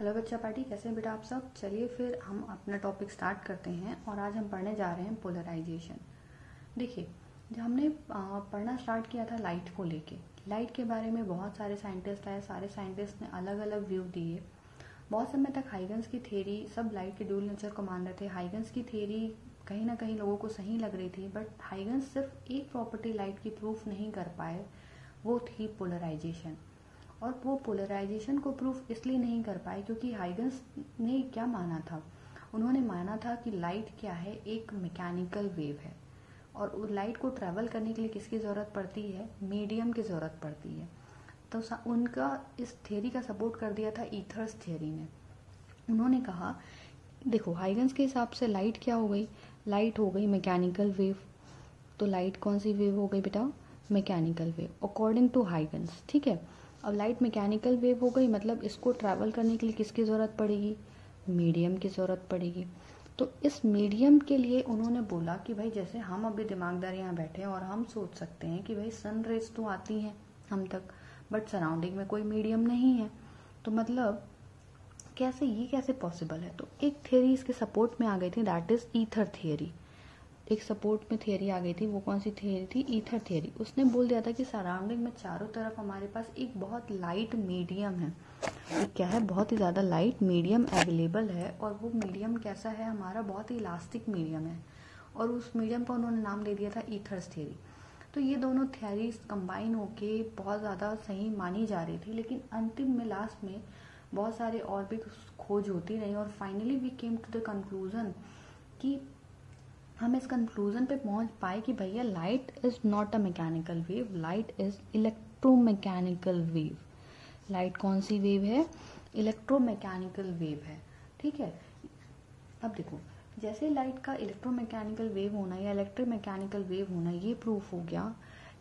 Hello बच्चा party, कैसे हैं बेटा आप सब। चलिए फिर हम अपना टॉपिक स्टार्ट करते हैं और आज हम पढ़ने जा रहे हैं पोलराइजेशन। देखिए, जब हमने पढ़ना स्टार्ट किया था लाइट को लेके, लाइट के बारे में बहुत सारे साइंटिस्ट आए, सारे साइंटिस्ट ने अलग अलग व्यू दिए। बहुत समय तक हाइगन्स की थ्योरी, सब लाइट के ड्यूल नेचर को मान रहे थे। हाइगन्स की थ्योरी कहीं ना कहीं लोगों को सही लग रही थी, बट हाइगन्स सिर्फ एक प्रॉपर्टी लाइट की प्रूफ नहीं कर पाए, वो थी पोलराइजेशन। और वो पोलराइजेशन को प्रूफ इसलिए नहीं कर पाए क्योंकि हाइगन्स ने क्या माना था, उन्होंने माना था कि लाइट क्या है, एक मैकेनिकल वेव है और लाइट को ट्रैवल करने के लिए किसकी ज़रूरत पड़ती है, मीडियम की ज़रूरत पड़ती है। तो उनका इस थ्योरी का सपोर्ट कर दिया था ईथर्स थ्योरी ने। उन्होंने कहा देखो, हाइगन्स के हिसाब से लाइट क्या हो गई, लाइट हो गई मैकेनिकल वेव। तो लाइट कौन सी वेव हो गई बेटा, mechanical wave according to Huygens. ठीक है, अब लाइट मैकेनिकल वेव हो गई, मतलब इसको ट्रैवल करने के लिए किसकी ज़रूरत पड़ेगी, मीडियम की ज़रूरत पड़ेगी। तो इस मीडियम के लिए उन्होंने बोला कि भाई जैसे हम अभी दिमागदार यहाँ बैठे हैं और हम सोच सकते हैं कि भाई सन रेज तो आती हैं हम तक, बट सराउंडिंग में कोई मीडियम नहीं है, तो मतलब कैसे पॉसिबल है। तो एक थियरी इसके सपोर्ट में आ गई थी, दैट इज ईथर थियरी। एक सपोर्ट में थियरी आ गई थी, वो कौन सी थियरी थी, ईथर थियरी। उसने बोल दिया था कि सराउंडिंग में चारों तरफ हमारे पास एक बहुत लाइट मीडियम है, एक क्या है, बहुत ही ज़्यादा लाइट मीडियम अवेलेबल है। और वो मीडियम कैसा है, हमारा बहुत ही इलास्टिक मीडियम है, और उस मीडियम का उन्होंने नाम दे दिया था ईथर्स थियरी। तो ये दोनों थियरीज कंबाइन होके बहुत ज़्यादा सही मानी जा रही थी, लेकिन अंतिम में लास्ट में बहुत सारे और भी खोज होती रही और finally we came to the conclusion कि हम इस कंक्लूजन पे पहुंच पाए कि भैया light is not a mechanical wave, light is electromechanical wave. Light कौन सी वेव है, इलेक्ट्रोमैकेनिकल वेव है। ठीक है, अब देखो, जैसे लाइट का इलेक्ट्रोमैकेनिकल वेव होना या इलेक्ट्रोमैकेनिकल वेव होना ये प्रूफ हो गया,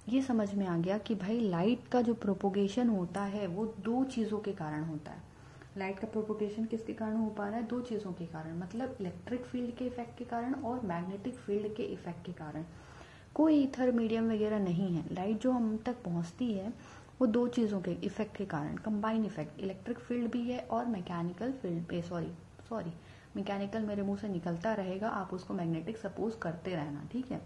ये समझ में आ गया कि भाई लाइट का जो प्रोपोगेशन होता है वो दो चीज़ों के कारण होता है। लाइट का प्रोपोगेशन किसके कारण हो पा रहा है, दो चीज़ों के कारण, मतलब इलेक्ट्रिक फील्ड के इफेक्ट के कारण और मैग्नेटिक फील्ड के इफेक्ट के कारण। कोई ईथर मीडियम वगैरह नहीं है। लाइट जो हम तक पहुंचती है वो दो चीज़ों के इफेक्ट के कारण, कंबाइन इफेक्ट, इलेक्ट्रिक फील्ड भी है और मैकेनिकल फील्ड पे, सॉरी मैकेनिकल मेरे मुंह से निकलता रहेगा, आप उसको मैग्नेटिक सपोज करते रहना। ठीक है,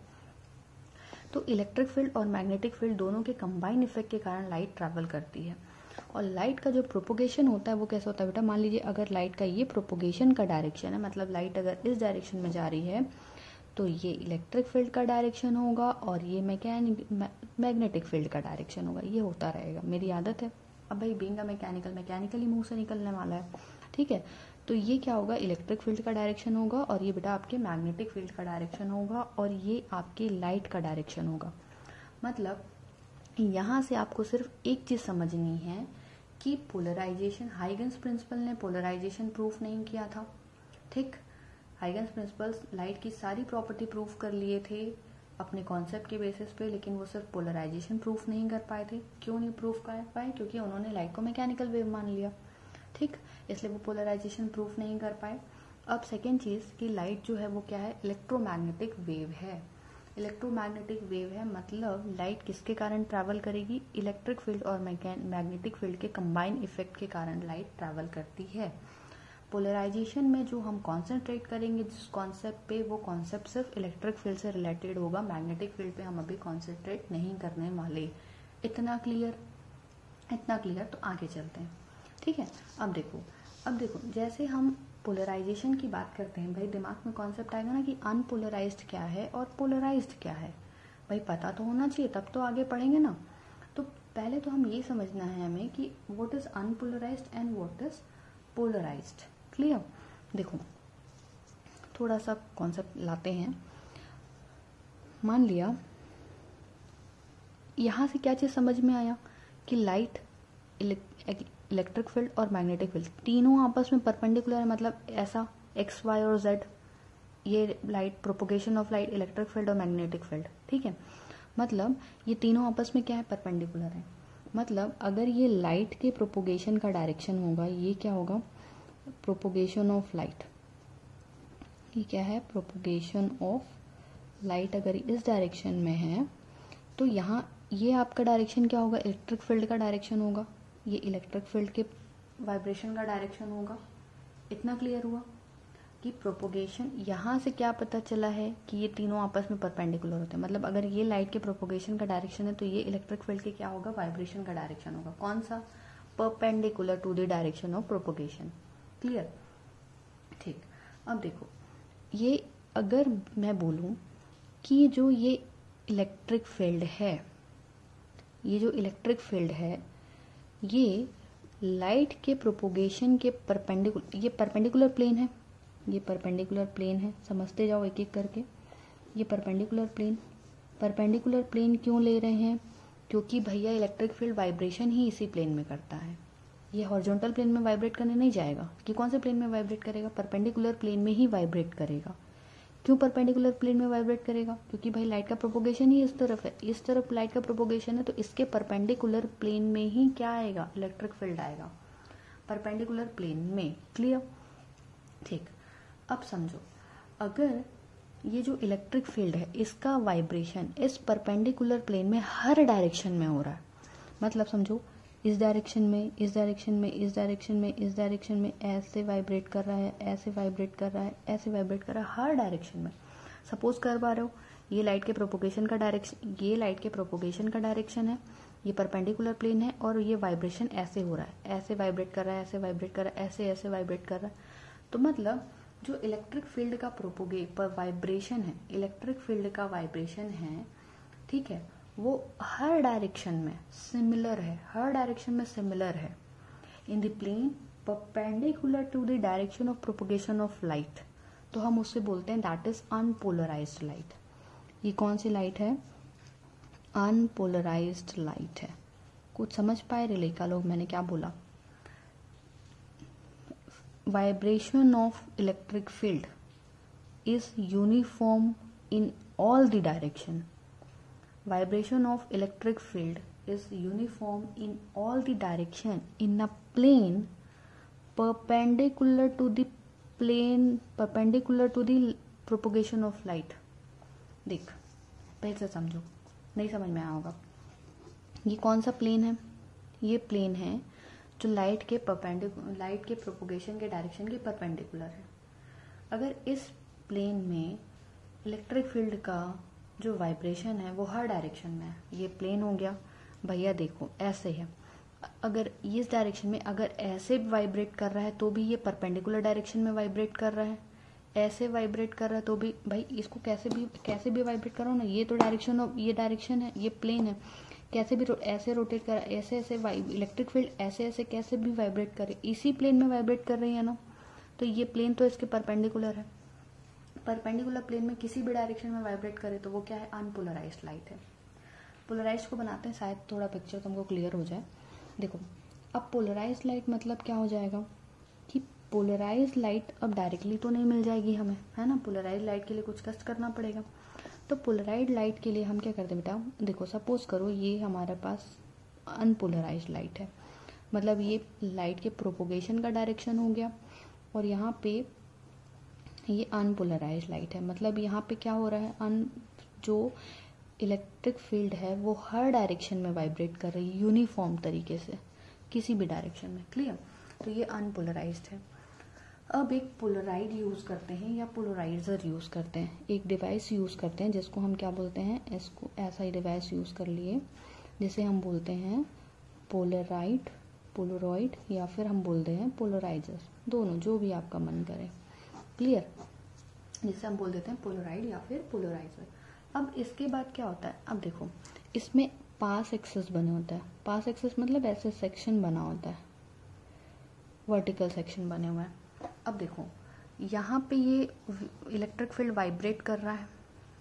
तो इलेक्ट्रिक फील्ड और मैग्नेटिक फील्ड दोनों के कंबाइन इफेक्ट के कारण लाइट ट्रैवल करती है। और लाइट का जो प्रोपोगेशन होता है वो कैसे होता है बेटा, मान लीजिए अगर लाइट का ये प्रोपोगेशन का डायरेक्शन है, मतलब लाइट अगर इस डायरेक्शन में जा रही है तो ये इलेक्ट्रिक फील्ड का डायरेक्शन होगा और ये मैग्नेटिक फील्ड का डायरेक्शन होगा। ये होता रहेगा, मेरी आदत है। अब भाई बीइंग अ मैकेनिकली मुंह से निकलने वाला है। ठीक है, तो ये क्या होगा, इलेक्ट्रिक फील्ड का डायरेक्शन होगा और ये बेटा आपके मैग्नेटिक फील्ड का डायरेक्शन होगा और ये आपके लाइट का डायरेक्शन होगा। मतलब यहाँ से आपको सिर्फ एक चीज़ समझनी है कि पोलराइजेशन, हाइगन्स प्रिंसिपल ने पोलराइजेशन प्रूफ नहीं किया था। ठीक, हाइगन्स प्रिंसिपल्स लाइट की सारी प्रॉपर्टी प्रूफ कर लिए थे अपने कॉन्सेप्ट के बेसिस पे, लेकिन वो सिर्फ पोलराइजेशन प्रूफ नहीं कर पाए थे। क्यों नहीं प्रूफ कर पाए, क्योंकि उन्होंने लाइट को मैकेनिकल वेव मान लिया। ठीक, इसलिए वो पोलराइजेशन प्रूफ नहीं कर पाए। अब सेकेंड चीज़ कि लाइट जो है वो क्या है, इलेक्ट्रोमैग्नेटिक वेव है। इलेक्ट्रोमैग्नेटिक वेव है, मतलब लाइट किसके कारण ट्रैवल करेगी, इलेक्ट्रिक फील्ड और मैग्नेटिक फील्ड के कंबाइन इफेक्ट के कारण लाइट ट्रैवल करती है। पोलराइजेशन में जो हम कॉन्सेंट्रेट करेंगे जिस कॉन्सेप्ट पे, वो कॉन्सेप्ट सिर्फ इलेक्ट्रिक फील्ड से रिलेटेड होगा, मैग्नेटिक फील्ड पे हम अभी कॉन्सेंट्रेट नहीं करने वाले। इतना क्लियर, इतना क्लियर। तो आगे चलते हैं। ठीक है, अब देखो जैसे हम पोलराइजेशन की बात करते हैं, भाई दिमाग में कॉन्सेप्ट आएगा ना कि अनपोलराइज्ड क्या है और पोलराइज्ड क्या है। भाई पता तो होना चाहिए, तब तो आगे पढ़ेंगे ना। तो पहले तो हम ये समझना है हमें कि what is unpolarised and what is polarised. Clear, देखो थोड़ा सा कॉन्सेप्ट लाते हैं। मान लिया यहाँ से क्या चीज़ समझ में आया कि लाइट, इलेक्ट्रिक फील्ड और मैग्नेटिक फील्ड तीनों आपस में परपेंडिकुलर है, मतलब ऐसा एक्स वाई और जेड, ये light propagation of light, electric field और मैग्नेटिक फील्ड। ठीक है, मतलब ये तीनों आपस में क्या है, परपेंडिकुलर है। मतलब अगर ये लाइट के प्रोपोगेशन का डायरेक्शन होगा, ये क्या होगा, प्रोपोगेशन ऑफ लाइट, ये क्या है, प्रोपोगेशन ऑफ लाइट अगर इस डायरेक्शन में है तो यहाँ ये आपका डायरेक्शन क्या होगा, इलेक्ट्रिक फील्ड का डायरेक्शन होगा। ये इलेक्ट्रिक फील्ड के वाइब्रेशन का डायरेक्शन होगा। इतना क्लियर हुआ कि प्रोपोगेशन, यहाँ से क्या पता चला है कि ये तीनों आपस में परपेंडिकुलर होते हैं। मतलब अगर ये लाइट के प्रोपोगेशन का डायरेक्शन है तो ये इलेक्ट्रिक फील्ड के क्या होगा, वाइब्रेशन का डायरेक्शन होगा। कौन सा, perpendicular to the direction of propagation. Clear, ठीक। अब देखो, ये अगर मैं बोलूं कि जो ये इलेक्ट्रिक फील्ड है, ये जो इलेक्ट्रिक फील्ड है ये लाइट के प्रोपोगेशन के परपेंडिकुलर, ये परपेंडिकुलर प्लेन है, ये परपेंडिकुलर प्लेन है, समझते जाओ एक एक करके। ये परपेंडिकुलर प्लेन क्यों ले रहे हैं, क्योंकि भैया इलेक्ट्रिक फील्ड वाइब्रेशन ही इसी प्लेन में करता है। ये हॉरिजॉन्टल प्लेन में वाइब्रेट करने नहीं जाएगा। कि कौन से प्लेन में वाइब्रेट करेगा, परपेंडिकुलर प्लेन में ही वाइब्रेट करेगा। क्यों परपेंडिकुलर प्लेन में वाइब्रेट करेगा, क्योंकि भाई लाइट का प्रोपोगेशन ही इस तरफ है, इस तरफ लाइट का प्रोपोगेशन है, तो इसके परपेंडिकुलर प्लेन में ही क्या आएगा, इलेक्ट्रिक फील्ड आएगा, परपेंडिकुलर प्लेन में। क्लियर, ठीक। अब समझो, अगर ये जो इलेक्ट्रिक फील्ड है इसका वाइब्रेशन इस परपेंडिकुलर प्लेन में हर डायरेक्शन में हो रहा है, मतलब समझो इस डायरेक्शन में, इस डायरेक्शन में, इस डायरेक्शन में, इस डायरेक्शन में ऐसे वाइब्रेट कर रहा है, ऐसे वाइब्रेट कर रहा है, ऐसे वाइब्रेट कर रहा है, हर डायरेक्शन में। सपोज कर पा रहे हो ये लाइट के प्रोपोगेशन का डायरेक्शन, ये लाइट के प्रोपोगेशन का डायरेक्शन है, ये परपेंडिकुलर प्लेन है और ये वाइब्रेशन ऐसे हो रहा है, ऐसे वाइब्रेट कर रहा है, ऐसे वाइब्रेट कर रहा है, ऐसे ऐसे वाइब्रेट कर रहा है। तो मतलब जो इलेक्ट्रिक फील्ड का वाइब्रेशन है, इलेक्ट्रिक फील्ड का वाइब्रेशन है, ठीक है, वो हर डायरेक्शन में सिमिलर है, हर डायरेक्शन में सिमिलर है in the plane perpendicular to the direction of propagation of light. तो हम उससे बोलते हैं दैट इज अनपोलराइज्ड लाइट। ये कौन सी लाइट है, अनपोलराइज्ड लाइट है। कुछ समझ पाए रिलेका लोग मैंने क्या बोला? Vibration of electric field is uniform in all the direction. Vibration of electric field is uniform in all the direction in a plane perpendicular to the propagation of light. देख पहले से समझो, नहीं समझ में आया होगा। ये कौन सा प्लेन है? ये प्लेन है जो लाइट के प्रोपोगेशन के डायरेक्शन के परपेंडिकुलर है। अगर इस प्लेन में इलेक्ट्रिक फील्ड का जो वाइब्रेशन है वो हर डायरेक्शन में है, ये प्लेन हो गया भैया, देखो ऐसे है, अगर इस डायरेक्शन में अगर ऐसे वाइब्रेट कर रहा है तो भी ये परपेंडिकुलर डायरेक्शन में वाइब्रेट कर रहा है, ऐसे वाइब्रेट कर रहा है तो भी भाई इसको कैसे भी वाइब्रेट करो ना, ये तो ये डायरेक्शन है, ये प्लेन है, कैसे भी ऐसे रोटेट कर, ऐसे इलेक्ट्रिक फील्ड ऐसे कैसे भी वाइब्रेट करे, इसी प्लेन में वाइब्रेट कर रही है ना, तो ये प्लेन तो इसके परपेंडिकुलर है। परपेंडिकुलर प्लेन में किसी भी डायरेक्शन में वाइब्रेट करे तो वो क्या है, अनपोलराइज्ड लाइट है। पोलराइज्ड को बनाते हैं, शायद थोड़ा पिक्चर तुमको क्लियर हो जाए। देखो अब पोलराइज्ड लाइट मतलब क्या हो जाएगा कि पोलराइज्ड लाइट अब डायरेक्टली तो नहीं मिल जाएगी हमें, है ना, पोलराइज्ड लाइट के लिए कुछ कष्ट करना पड़ेगा। तो पोलराइज्ड लाइट के लिए हम क्या करते हैं बेटा, देखो सपोज करो ये हमारे पास अनपोलराइज्ड लाइट है, मतलब ये लाइट के प्रोपोगेशन का डायरेक्शन हो गया और यहाँ पे ये अनपोलराइज्ड लाइट है, मतलब यहाँ पे क्या हो रहा है, जो इलेक्ट्रिक फील्ड है वो हर डायरेक्शन में वाइब्रेट कर रही है यूनिफॉर्म तरीके से, किसी भी डायरेक्शन में। क्लियर, तो ये अनपोलराइज्ड है। अब एक पोलराइड यूज करते हैं या पोलराइजर यूज करते हैं, एक डिवाइस यूज करते हैं जिसको हम क्या बोलते हैं, इसको ऐसा ही डिवाइस यूज कर लिए जिसे हम बोलते हैं पोलरॉइड या फिर हम बोलते हैं पोलराइजर, दोनों जो भी आपका मन करे। क्लियर, जिसे हम बोल देते हैं पोलराइड या फिर पोलराइजर। अब इसके बाद क्या होता है, अब देखो इसमें पास एक्सेस बने होता है, पास एक्सेस मतलब ऐसे सेक्शन बना होता है, वर्टिकल सेक्शन बने हुए हैं। अब देखो यहाँ पे ये इलेक्ट्रिक फील्ड वाइब्रेट कर रहा है,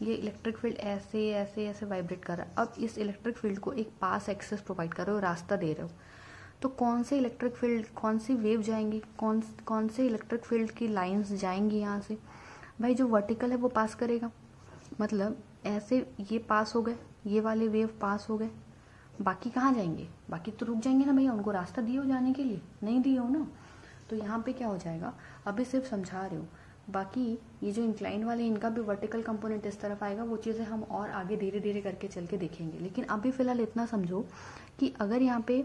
ये इलेक्ट्रिक फील्ड ऐसे वाइब्रेट कर रहा है। अब इस इलेक्ट्रिक फील्ड को एक पास एक्सेस प्रोवाइड कर रहे हो, रास्ता दे रहे हो, तो कौन से इलेक्ट्रिक फील्ड, कौन सी वेव जाएंगी, कौन से इलेक्ट्रिक फील्ड की लाइंस जाएंगी यहाँ से, भाई जो वर्टिकल है वो पास करेगा, मतलब ऐसे ये पास हो गए, ये वाले वेव पास हो गए, बाकी कहाँ जाएंगे, बाकी तो रुक जाएंगे ना भैया, उनको रास्ता दिए हो जाने के लिए, नहीं दिए हो ना। तो यहाँ पे क्या हो जाएगा, अभी सिर्फ समझा रहे हो, बाकी ये जो इंक्लाइन वाले इनका भी वर्टिकल कंपोनेंट इस तरफ आएगा, वो चीज़ें हम और आगे धीरे धीरे करके चल के देखेंगे। लेकिन अभी फिलहाल इतना समझो कि अगर यहाँ पे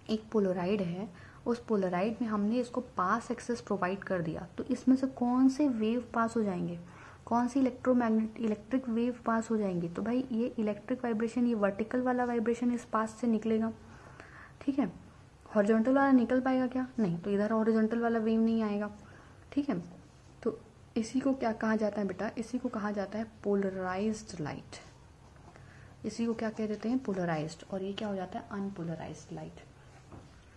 एक पोलराइड है उस पोलराइड में हमने इसको पास एक्सेस प्रोवाइड कर दिया, तो इसमें से कौन से वेव पास हो जाएंगे, कौन सी इलेक्ट्रिक वेव पास हो जाएंगी। तो भाई ये इलेक्ट्रिक वाइब्रेशन, ये वर्टिकल वाला वाइब्रेशन इस पास से निकलेगा, ठीक है। हॉरिजॉन्टल वाला निकल पाएगा क्या, नहीं, तो इधर हॉरिजॉन्टल वाला वेव नहीं आएगा, ठीक है। तो इसी को क्या कहा जाता है बेटा, इसी को कहा जाता है पोलराइज्ड लाइट। इसी को क्या कह देते हैं, पोलराइज्ड। और ये क्या हो जाता है, अनपोलराइज्ड लाइट।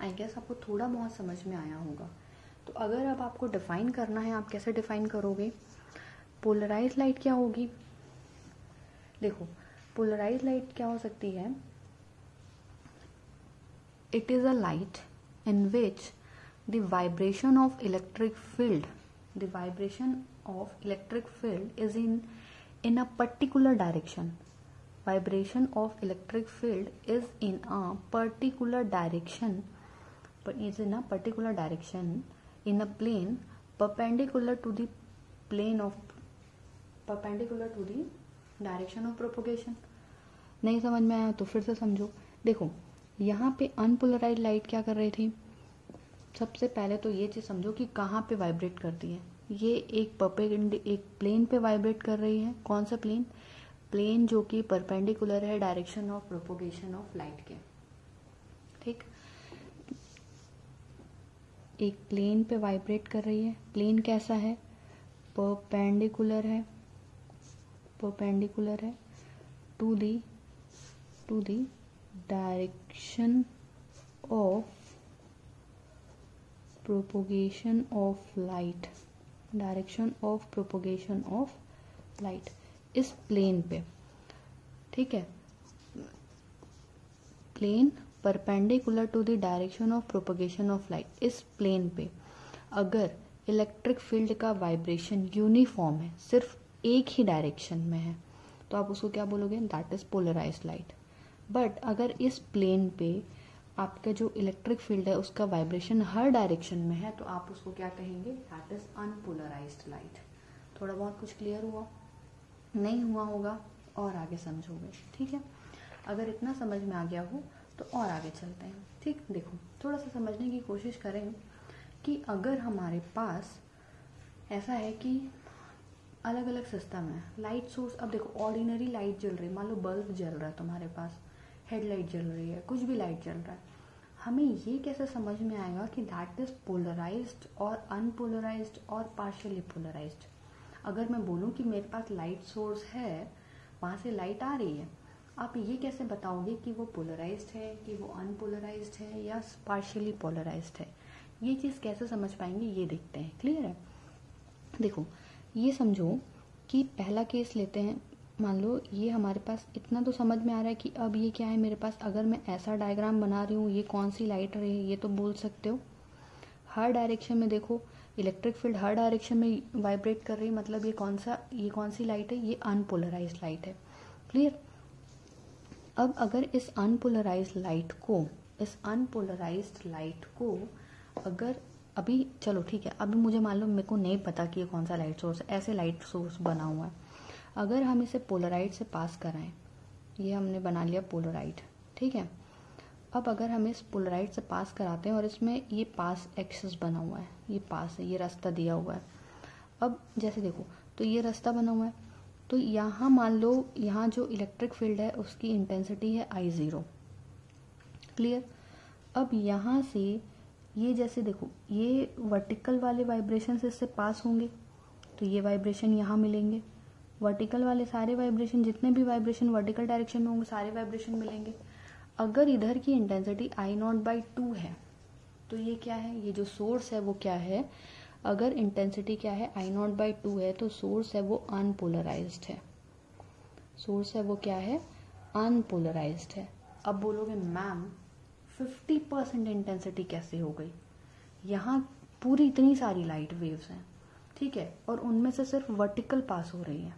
आई गेस आपको थोड़ा बहुत समझ में आया होगा। तो अगर अब आपको डिफाइन करना है, आप कैसे डिफाइन करोगे, पोलराइज्ड लाइट क्या होगी। देखो पोलराइज्ड लाइट क्या हो सकती है, it is a light in which the vibration of electric field, the vibration of electric field is in a particular direction. Vibration of electric field is in a particular direction, but is in a particular direction in a plane perpendicular to the direction of propagation। नहीं समझ में आया तो फिर से समझो। देखो यहाँ पे अनपोलराइज्ड लाइट क्या कर रही थी, सबसे पहले तो ये चीज समझो कि कहाँ पे वाइब्रेट करती है। ये एक प्लेन पे वाइब्रेट कर रही है। कौन सा प्लेन, प्लेन जो कि परपेंडिकुलर है direction of propagation of light के, ठीक। एक प्लेन पे वाइब्रेट कर रही है। प्लेन कैसा है, परपेंडिकुलर है, परपेंडिकुलर है to the direction of propagation of light, direction of propagation of light इस प्लेन पे, ठीक है। Plane perpendicular to the direction of propagation of light, इस प्लेन पे अगर इलेक्ट्रिक फील्ड का वाइब्रेशन यूनिफॉर्म है, सिर्फ एक ही डायरेक्शन में है, तो आप उसको क्या बोलोगे, that is polarised light. But अगर इस प्लेन पे आपका जो इलेक्ट्रिक फील्ड है उसका वाइब्रेशन हर डायरेक्शन में है, तो आप उसको क्या कहेंगे, दैट इज अनपोलराइज्ड लाइट। थोड़ा बहुत कुछ क्लियर हुआ, नहीं हुआ होगा और आगे समझोगे, ठीक है। अगर इतना समझ में आ गया हो तो और आगे चलते हैं, ठीक। देखो थोड़ा सा समझने की कोशिश करें कि अगर हमारे पास ऐसा है कि अलग अलग सिस्टम है, लाइट सोर्स। अब देखो ऑर्डिनरी लाइट जल रही है, मान लो बल्ब जल रहा है तुम्हारे पास, हेडलाइट जल रही है, कुछ भी लाइट जल रहा है, हमें ये कैसे समझ में आएगा कि दैट इज पोलराइज्ड और अनपोलराइज्ड और पार्शियली पोलराइज्ड। अगर मैं बोलूं कि मेरे पास लाइट सोर्स है, वहां से लाइट आ रही है, आप ये कैसे बताओगे कि वो पोलराइज्ड है, कि वो अनपोलराइज्ड है या पार्शियली पोलराइज्ड है। ये चीज़ कैसे समझ पाएंगे, ये देखते हैं। क्लियर है। देखो ये समझो कि पहला केस लेते हैं। मान लो ये हमारे पास इतना तो समझ में आ रहा है कि अब ये क्या है मेरे पास, अगर मैं ऐसा डायग्राम बना रही हूँ, ये कौन सी लाइट रही है, ये तो बोल सकते हो। हर डायरेक्शन में देखो इलेक्ट्रिक फील्ड हर डायरेक्शन में वाइब्रेट कर रही है, मतलब ये कौन सी लाइट है, ये अनपोलराइज्ड लाइट है। क्लियर। अब अगर इस अनपोलराइज्ड लाइट को अगर अभी चलो ठीक है, अभी मुझे मान लो मेरे को नहीं पता कि ये कौन सा लाइट सोर्स है, ऐसे लाइट सोर्स बना हुआ है। अगर हम इसे पोलराइड से पास कराएं, ये हमने बना लिया पोलराइड, ठीक है। अब अगर हम इस पोलराइड से पास कराते हैं और इसमें ये पास एक्सिस बना हुआ है, ये पास है, ये रास्ता दिया हुआ है। अब जैसे देखो तो ये रास्ता बना हुआ है, तो यहाँ मान लो यहाँ जो इलेक्ट्रिक फील्ड है उसकी इंटेंसिटी है I0। क्लियर। अब यहाँ से ये जैसे देखो ये वर्टिकल वाले वाइब्रेशन से इससे पास होंगे, तो ये वाइब्रेशन यहाँ मिलेंगे। वर्टिकल वाले सारे वाइब्रेशन, जितने भी वाइब्रेशन वर्टिकल डायरेक्शन में होंगे, सारे वाइब्रेशन मिलेंगे। अगर इधर की इंटेंसिटी I0/2 है, तो ये क्या है, ये जो सोर्स है वो क्या है, अगर इंटेंसिटी क्या है I0/2 है, तो सोर्स है वो अनपोलराइज्ड है। सोर्स है वो क्या है, अनपोलराइज्ड है। अब बोलोगे मैम 50% इंटेंसिटी कैसे हो गई, यहाँ पूरी इतनी सारी लाइट वेव्स हैं, ठीक है, और उनमें से सिर्फ वर्टिकल पास हो रही है,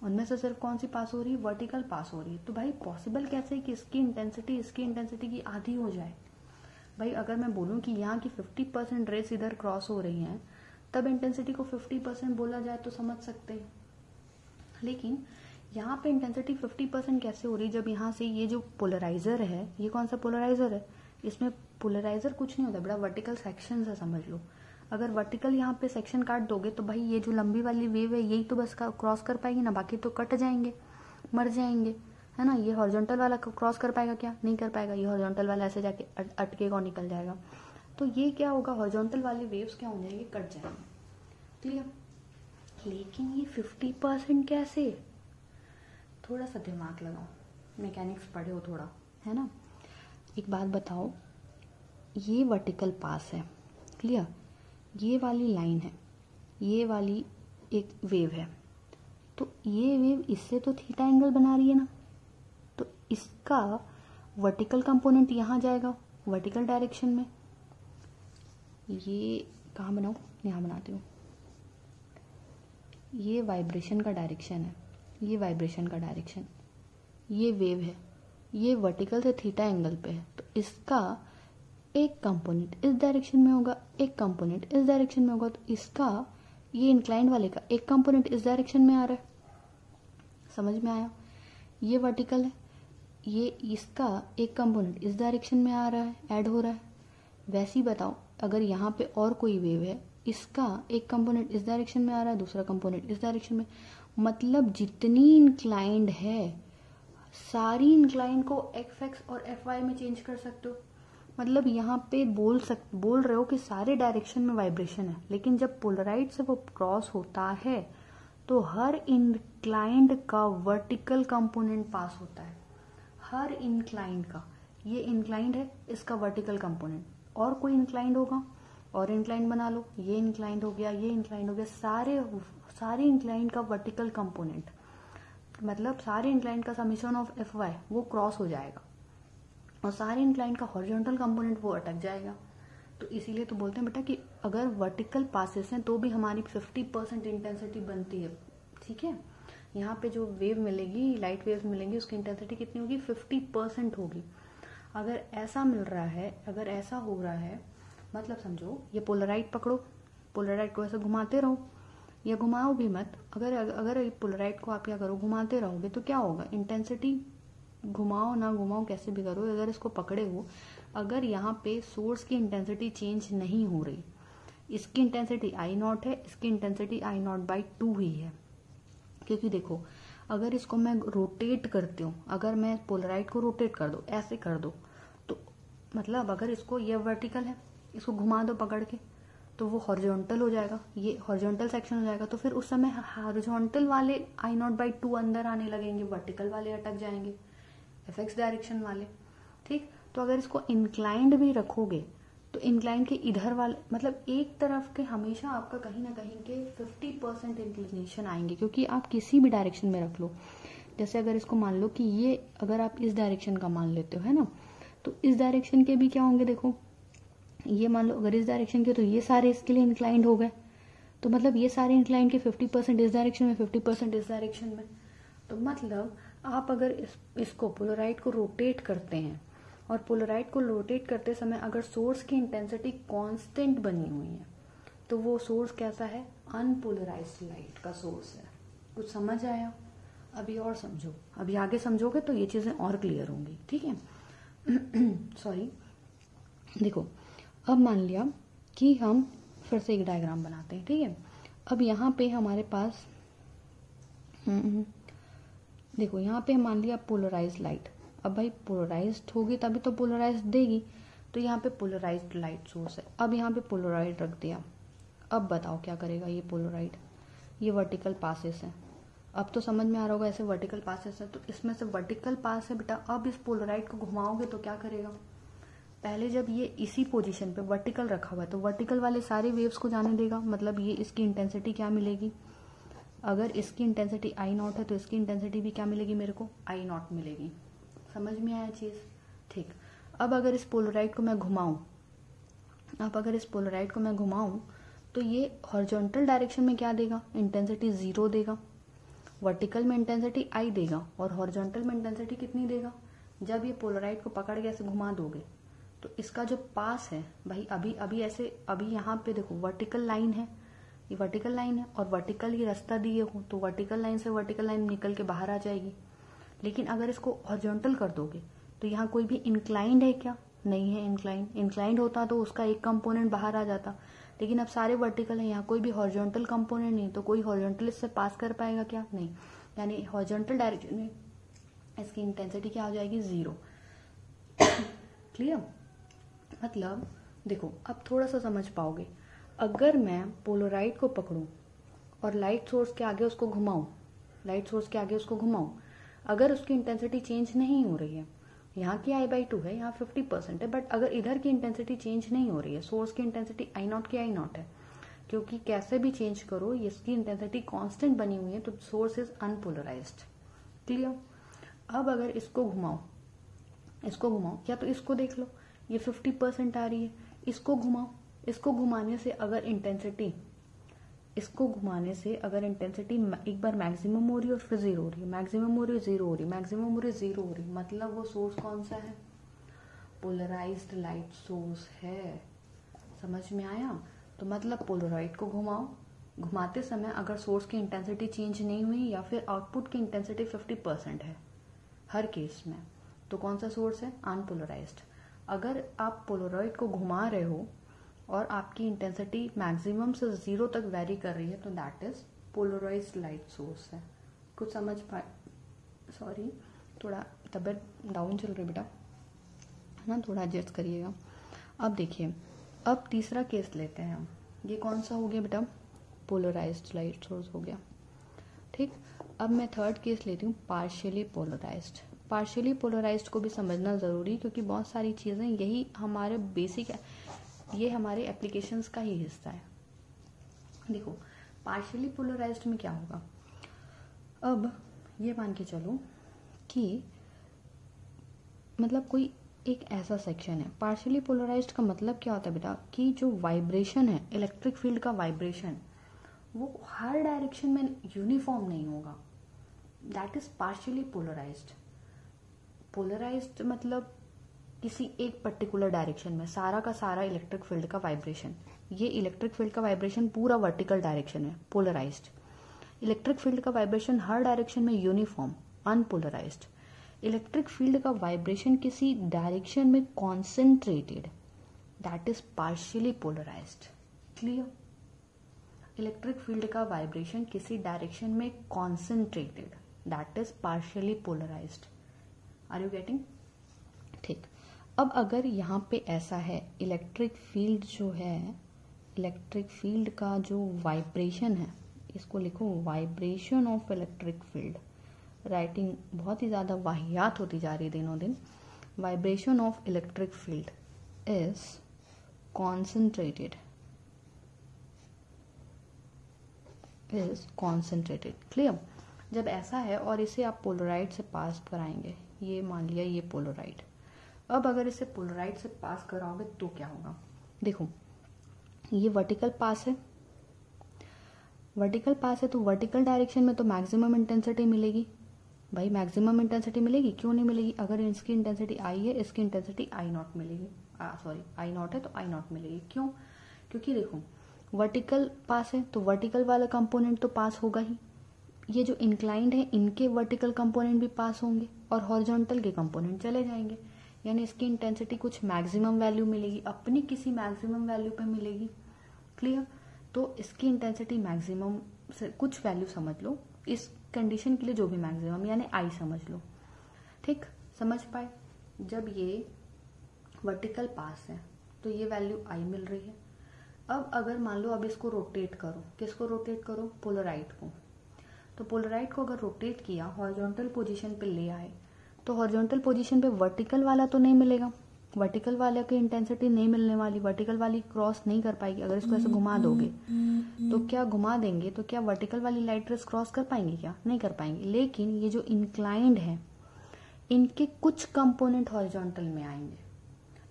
उनमें से सिर्फ कौन सी पास हो रही है, वर्टिकल पास हो रही है। तो भाई पॉसिबल कैसे कि इसकी इंटेंसिटी की आधी हो जाए। भाई अगर मैं बोलूँ कि यहाँ की 50% रेस इधर क्रॉस हो रही हैं, तब इंटेंसिटी को 50% बोला जाए तो समझ सकते हैं। लेकिन यहाँ पे इंटेंसिटी 50% कैसे हो रही, जब यहाँ से ये जो पोलराइजर है, ये कौन सा पोलराइजर है, इसमें पोलराइजर कुछ नहीं होता बेटा, वर्टिकल सेक्शन है समझ लो। अगर वर्टिकल यहाँ पे सेक्शन काट दोगे तो भाई ये जो लंबी वाली वेव है यही तो बस क्रॉस कर पाएगी ना, बाकी तो कट जाएंगे, मर जाएंगे, है ना। ये हॉरिजॉन्टल वाला क्रॉस कर पाएगा क्या? नहीं कर पाएगा। ये हॉरिजॉन्टल वाला ऐसे जाके अटकेगा और निकल जाएगा। तो ये क्या होगा, हॉरिजॉन्टल वाले वेव्स क्या हो जाएंगे, कट जाएंगे। क्लियर? लेकिन ये 50% कैसे? थोड़ा सा दिमाग लगाओ, मैकेनिक्स पढ़े हो थोड़ा, है ना। एक बात बताओ, ये वर्टिकल पास है, क्लियर, ये वाली लाइन है, ये वाली एक वेव है, तो ये वेव इससे तो थीटा एंगल बना रही है ना, तो इसका वर्टिकल कंपोनेंट यहाँ जाएगा वर्टिकल डायरेक्शन में। ये कहाँ बनाऊँ, यहाँ बनाती हूँ। ये वाइब्रेशन का डायरेक्शन है, ये वाइब्रेशन का डायरेक्शन, ये वेव है, ये वर्टिकल से थीटा एंगल पे है, तो इसका एक कंपोनेंट इस डायरेक्शन में होगा, एक कंपोनेंट इस डायरेक्शन में होगा, तो इसका ये इंक्लाइंड वाले का एक कंपोनेंट इस डायरेक्शन में आ रहा है। समझ में आया? ये वर्टिकल है, ये इसका एक कंपोनेंट इस डायरेक्शन में आ रहा है, ऐड हो रहा है। वैसे ही बताओ, अगर यहाँ पे और कोई वेव है, इसका एक कंपोनेंट इस डायरेक्शन में आ रहा है, दूसरा कंपोनेंट इस डायरेक्शन में, मतलब जितनी इंक्लाइंड है सारी इंक्लाइंड को fx और fy में चेंज कर सकते हो। मतलब यहाँ पे बोल रहे हो कि सारे डायरेक्शन में वाइब्रेशन है, लेकिन जब पोलराइड से वो क्रॉस होता है तो हर इंक्लाइंड का वर्टिकल कंपोनेंट पास होता है, हर इंक्लाइंड का। ये इंक्लाइंड है, इसका वर्टिकल कंपोनेंट, और कोई इंक्लाइंड होगा और इंक्लाइंड बना लो, ये इंक्लाइंड हो गया, ये इंक्लाइंड हो गया, सारे इंक्लाइंड का वर्टिकल कंपोनेंट, मतलब सारे इंक्लाइंड का समीशन ऑफ fy वो क्रॉस हो जाएगा, और सारे इंक्लाइंड का हॉरिजॉन्टल कंपोनेंट वो अटक जाएगा। तो इसीलिए तो बोलते हैं बेटा कि अगर वर्टिकल पासेस हैं तो भी हमारी 50% इंटेंसिटी बनती है। ठीक है, यहाँ पे जो वेव मिलेगी, लाइट वेव्स मिलेंगी, उसकी इंटेंसिटी कितनी होगी, 50% होगी। अगर ऐसा मिल रहा है, अगर ऐसा हो रहा है, मतलब समझो ये पोलराइड पकड़ो, पोलराइड को ऐसे घुमाते रहो या घुमाओ भी मत। अगर पोलराइड को आप क्या करो, घुमाते रहोगे तो क्या होगा, इंटेंसिटी घुमाओ ना घुमाओ कैसे भी करो, अगर इसको पकड़े हो, अगर यहाँ पे सोर्स की इंटेंसिटी चेंज नहीं हो रही, इसकी इंटेंसिटी I0 है, इसकी इंटेंसिटी I0/2 ही है। क्योंकि देखो, अगर इसको मैं रोटेट करती हूँ, अगर मैं पोलराइड को रोटेट कर दो, ऐसे कर दो, तो मतलब अगर इसको, ये वर्टिकल है, इसको घुमा दो पकड़ के, तो वो हॉरिजॉन्टल हो जाएगा, ये हॉरिजॉन्टल सेक्शन हो जाएगा। तो फिर उस समय हॉरिजॉन्टल वाले I0/2 अंदर आने लगेंगे, वर्टिकल वाले अटक जाएंगे, fx डायरेक्शन वाले। ठीक, तो अगर इसको इंक्लाइंड भी रखोगे तो इंक्लाइंड के इधर वाले, मतलब एक तरफ के हमेशा आपका कहीं ना कहीं के 50% इंक्लिनेशन आएंगे, क्योंकि आप किसी भी डायरेक्शन में रख लो। जैसे अगर इसको मान लो कि ये, अगर आप इस डायरेक्शन का मान लेते हो, है ना, तो इस डायरेक्शन के भी क्या होंगे, देखो ये मान लो अगर इस डायरेक्शन के, तो ये सारे इसके लिए इंक्लाइंड हो गए, तो मतलब ये सारे इंक्लाइंड के 50% इस डायरेक्शन में, 50% इस डायरेक्शन में। तो मतलब आप अगर इसको पोलराइड को रोटेट करते हैं, और पोलराइड को रोटेट करते समय अगर सोर्स की इंटेंसिटी कांस्टेंट बनी हुई है, तो वो सोर्स कैसा है, अनपोलराइज्ड लाइट का सोर्स है। कुछ समझ आया? अभी और समझो, अभी आगे समझोगे तो ये चीजें और क्लियर होंगी। ठीक है, सॉरी। देखो, अब मान लिया कि हम फिर से एक डायग्राम बनाते हैं। ठीक है, अब यहाँ पे हमारे पास देखो, यहाँ पे मान लिया पोलराइज्ड लाइट। अब भाई पोलराइज्ड होगी तभी तो पोलराइज्ड देगी, तो यहाँ पे पोलराइज्ड लाइट सोर्स है। अब यहाँ पे पोलराइड रख दिया, अब बताओ क्या करेगा ये पोलराइड, ये वर्टिकल पासेस है। अब तो समझ में आ रहा होगा, ऐसे वर्टिकल पासेस है, तो इसमें से वर्टिकल पास है बेटा। अब इस पोलराइड को घुमाओगे तो क्या करेगा, पहले जब ये इसी पोजीशन पे वर्टिकल रखा हुआ है तो वर्टिकल वाले सारे वेव्स को जाने देगा, मतलब ये इसकी इंटेंसिटी क्या मिलेगी, अगर इसकी इंटेंसिटी I0 है तो इसकी इंटेंसिटी भी क्या मिलेगी, मेरे को I0 मिलेगी। समझ में आया चीज? ठीक, अब अगर इस पोलराइड को मैं घुमाऊं, तो ये हॉरिजॉन्टल डायरेक्शन में क्या देगा, इंटेंसिटी 0 देगा, वर्टिकल में इंटेंसिटी I देगा, और हॉरिजॉन्टल में इंटेंसिटी कितनी देगा। जब ये पोलराइड को पकड़ के ऐसे घुमा दोगे तो इसका जो पास है भाई, अभी ऐसे, अभी यहाँ पे देखो वर्टिकल लाइन है, ये वर्टिकल लाइन है, और वर्टिकल ही रास्ता दिए हो, तो वर्टिकल लाइन से वर्टिकल लाइन निकल के बाहर आ जाएगी। लेकिन अगर इसको हॉरिजॉन्टल कर दोगे तो यहाँ कोई भी इंक्लाइंड है क्या, नहीं है इंक्लाइंड होता तो उसका एक कंपोनेंट बाहर आ जाता, लेकिन अब सारे वर्टिकल है, यहाँ कोई भी हॉरिजॉन्टल कंपोनेंट नहीं, तो कोई हॉरिजॉन्टल इससे पास कर पाएगा क्या? नहीं, यानी हॉरिजॉन्टल डायरेक्शन में इसकी इंटेंसिटी क्या हो जाएगी? 0। क्लियर? मतलब देखो अब थोड़ा सा समझ पाओगे, अगर मैं पोलराइड को पकड़ूं और लाइट सोर्स के आगे उसको घुमाऊं, अगर उसकी इंटेंसिटी चेंज नहीं हो रही है, यहाँ की I/2 है, यहाँ 50% है, बट अगर इधर की इंटेंसिटी चेंज नहीं हो रही है, सोर्स की इंटेंसिटी I0 की I0 है, क्योंकि कैसे भी चेंज करो इसकी इंटेंसिटी कांस्टेंट बनी हुई है, तो सोर्स इज अनपोलराइज्ड। क्लियर? अब अगर इसको घुमाओ या तो इसको देख लो, ये 50% आ रही है, इसको घुमाओ, इसको घुमाने से अगर इंटेंसिटी एक बार मैक्सिमम हो रही है और फिर 0 हो रही है, मैक्सिमम हो रही है 0 हो रही, मतलब वो सोर्स कौन सा है? पोलराइज्ड लाइट सोर्स है। समझ में आया? तो मतलब पोलराइड को घुमाते समय अगर सोर्स की इंटेंसिटी चेंज नहीं हुई या फिर आउटपुट की इंटेंसिटी 50% है हर केस में, तो कौन सा सोर्स है? अनपोलराइज्ड। अगर आप पोलराइड को घुमा रहे हो और आपकी इंटेंसिटी मैक्सिमम से 0 तक वेरी कर रही है, तो that is polarised light source है। कुछ समझ पाए? सॉरी, थोड़ा तबीयत डाउन चल रही बेटा, है ना, थोड़ा एडजस्ट करिएगा। अब देखिए, अब तीसरा केस लेते हैं हम। ये कौन सा हो गया बेटा? पोलराइज्ड लाइट सोर्स हो गया। ठीक, अब मैं थर्ड केस लेती हूँ, पार्शियली पोलराइज्ड। पार्शियली पोलराइज्ड को भी समझना जरूरी, क्योंकि बहुत सारी चीजें यही हमारे बेसिक, ये हमारे एप्लीकेशंस का ही हिस्सा है। देखो पार्शियली पोलराइज्ड में क्या होगा, अब ये मान के चलो कि मतलब कोई एक ऐसा सेक्शन है, पार्शियली पोलराइज्ड का मतलब क्या होता है बेटा, कि जो वाइब्रेशन है, इलेक्ट्रिक फील्ड का वाइब्रेशन, वो हर डायरेक्शन में यूनिफॉर्म नहीं होगा, that is partially polarised. Polarised मतलब किसी एक पर्टिकुलर डायरेक्शन में सारा का सारा इलेक्ट्रिक फील्ड का वाइब्रेशन, ये इलेक्ट्रिक फील्ड का वाइब्रेशन पूरा वर्टिकल डायरेक्शन है, पोलराइज्ड। इलेक्ट्रिक फील्ड का वाइब्रेशन हर डायरेक्शन में यूनिफॉर्म, अनपोलराइज्ड। इलेक्ट्रिक फील्ड का वाइब्रेशन किसी डायरेक्शन में concentrated, that is partially polarised. Clear? Electric field का वाइब्रेशन किसी डायरेक्शन में concentrated, that is partially polarised. Are you getting? ठीक, अब अगर यहाँ पे ऐसा है, इलेक्ट्रिक फील्ड जो है, इलेक्ट्रिक फील्ड का जो वाइब्रेशन है, इसको लिखो vibration of electric field. Writing बहुत ही ज़्यादा वाहियात होती जा रही है दिनों दिन। Vibration of electric field is concentrated, clear? जब ऐसा है और इसे आप पोलराइड से पास कराएंगे, ये मान लिया ये पोलराइड, अब अगर इसे पोलराइड से पास कराओगे तो क्या होगा? देखो ये वर्टिकल पास है, तो वर्टिकल डायरेक्शन में तो मैक्सिमम इंटेंसिटी मिलेगी। भाई मैक्सिमम इंटेंसिटी मिलेगी, क्यों नहीं मिलेगी? अगर इसकी इंटेंसिटी आई है, इसकी इंटेंसिटी I0 मिलेगी, सॉरी I0 है तो I0 मिलेगी। क्यों? क्योंकि देखो वर्टिकल पास है तो वर्टिकल वाला कंपोनेंट तो पास होगा ही, ये जो इंक्लाइंड है इनके वर्टिकल कंपोनेंट भी पास होंगे और हॉरिजॉन्टल के कंपोनेंट चले जाएंगे, यानी इसकी इंटेंसिटी कुछ मैक्सिमम वैल्यू मिलेगी, अपनी किसी मैक्सिमम वैल्यू पे मिलेगी। क्लियर? तो इसकी इंटेंसिटी मैक्सिमम से कुछ वैल्यू समझ लो, इस कंडीशन के लिए जो भी मैक्सिमम, यानी I समझ लो। ठीक, समझ पाए? जब ये वर्टिकल पास है तो ये वैल्यू I मिल रही है। अब अगर मान लो अब इसको रोटेट करो, किसको रोटेट करो? पोलराइड को। तो पोलराइड को अगर रोटेट किया, हॉरिजॉन्टल पोजीशन पे ले आए, तो हॉरिजॉन्टल पोजीशन पे वर्टिकल वाला तो नहीं मिलेगा, वर्टिकल वाले की इंटेंसिटी नहीं मिलने वाली, वर्टिकल वाली क्रॉस नहीं कर पाएगी। अगर इसको ऐसे घुमा दोगे तो क्या घुमा देंगे तो क्या वर्टिकल वाली लाइट रेस क्रॉस कर पाएंगे? क्या नहीं कर पाएंगे। लेकिन ये जो इंक्लाइंड है इनके कुछ कंपोनेंट हॉरिजॉन्टल में आएंगे,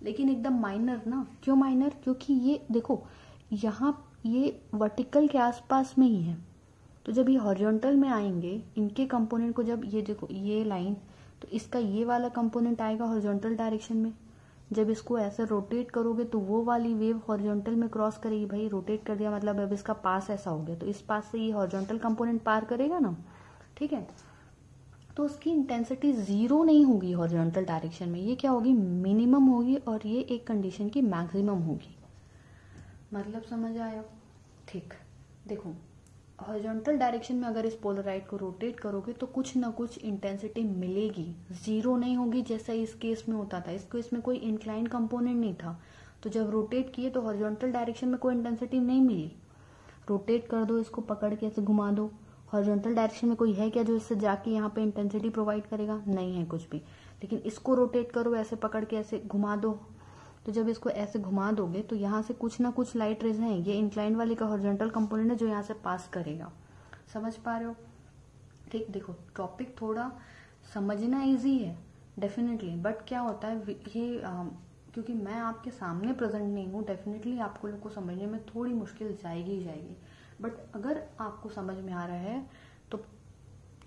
लेकिन एकदम माइनर ना। क्यों माइनर? क्योंकि ये देखो यहाँ ये वर्टिकल के आसपास में ही है, तो जब ये हॉरिजॉन्टल में आएंगे इनके कंपोनेंट को, जब ये देखो ये लाइन, तो इसका ये वाला कंपोनेंट आएगा हॉरिजॉन्टल डायरेक्शन में। जब इसको ऐसे रोटेट करोगे तो वो वाली वेव हॉरिजॉन्टल में क्रॉस करेगी। भाई रोटेट कर दिया मतलब अब इसका पास ऐसा हो गया, तो इस पास से ये हॉरिजॉन्टल कंपोनेंट पार करेगा ना। ठीक है, तो उसकी इंटेंसिटी ज़ीरो नहीं होगी हॉरिजॉन्टल डायरेक्शन में, ये क्या होगी, मिनिमम होगी, और ये एक कंडीशन की मैक्सिमम होगी। मतलब समझ आया? ठीक, देखो हॉरिजॉन्टल डायरेक्शन में अगर इस पोलराइड को रोटेट करोगे तो कुछ ना कुछ इंटेंसिटी मिलेगी, ज़ीरो नहीं होगी जैसा इस केस में होता था। इस केस में कोई इंक्लाइन कंपोनेंट नहीं था, तो जब रोटेट किए तो हॉरिजॉन्टल डायरेक्शन में कोई इंटेंसिटी नहीं मिली। रोटेट कर दो, इसको पकड़ के ऐसे घुमा दो, हॉरिजॉन्टल डायरेक्शन में कोई है क्या जो इससे जाके यहाँ पे इंटेंसिटी प्रोवाइड करेगा? नहीं है कुछ भी। लेकिन इसको रोटेट करो, ऐसे पकड़ के ऐसे घुमा दो, तो जब इसको ऐसे घुमा दोगे तो यहाँ से कुछ ना कुछ लाइट रेज हैं, ये इंक्लाइन वाली का हॉरिजॉन्टल कंपोनेंट है जो यहाँ से पास करेगा। समझ पा रहे हो? ठीक, देखो टॉपिक थोड़ा समझना इजी है डेफिनेटली, बट क्या होता है ये क्योंकि मैं आपके सामने प्रेजेंट नहीं हूँ, डेफिनेटली आपको लोग को समझने में थोड़ी मुश्किल जाएगी ही जाएगी, बट अगर आपको समझ में आ रहा है तो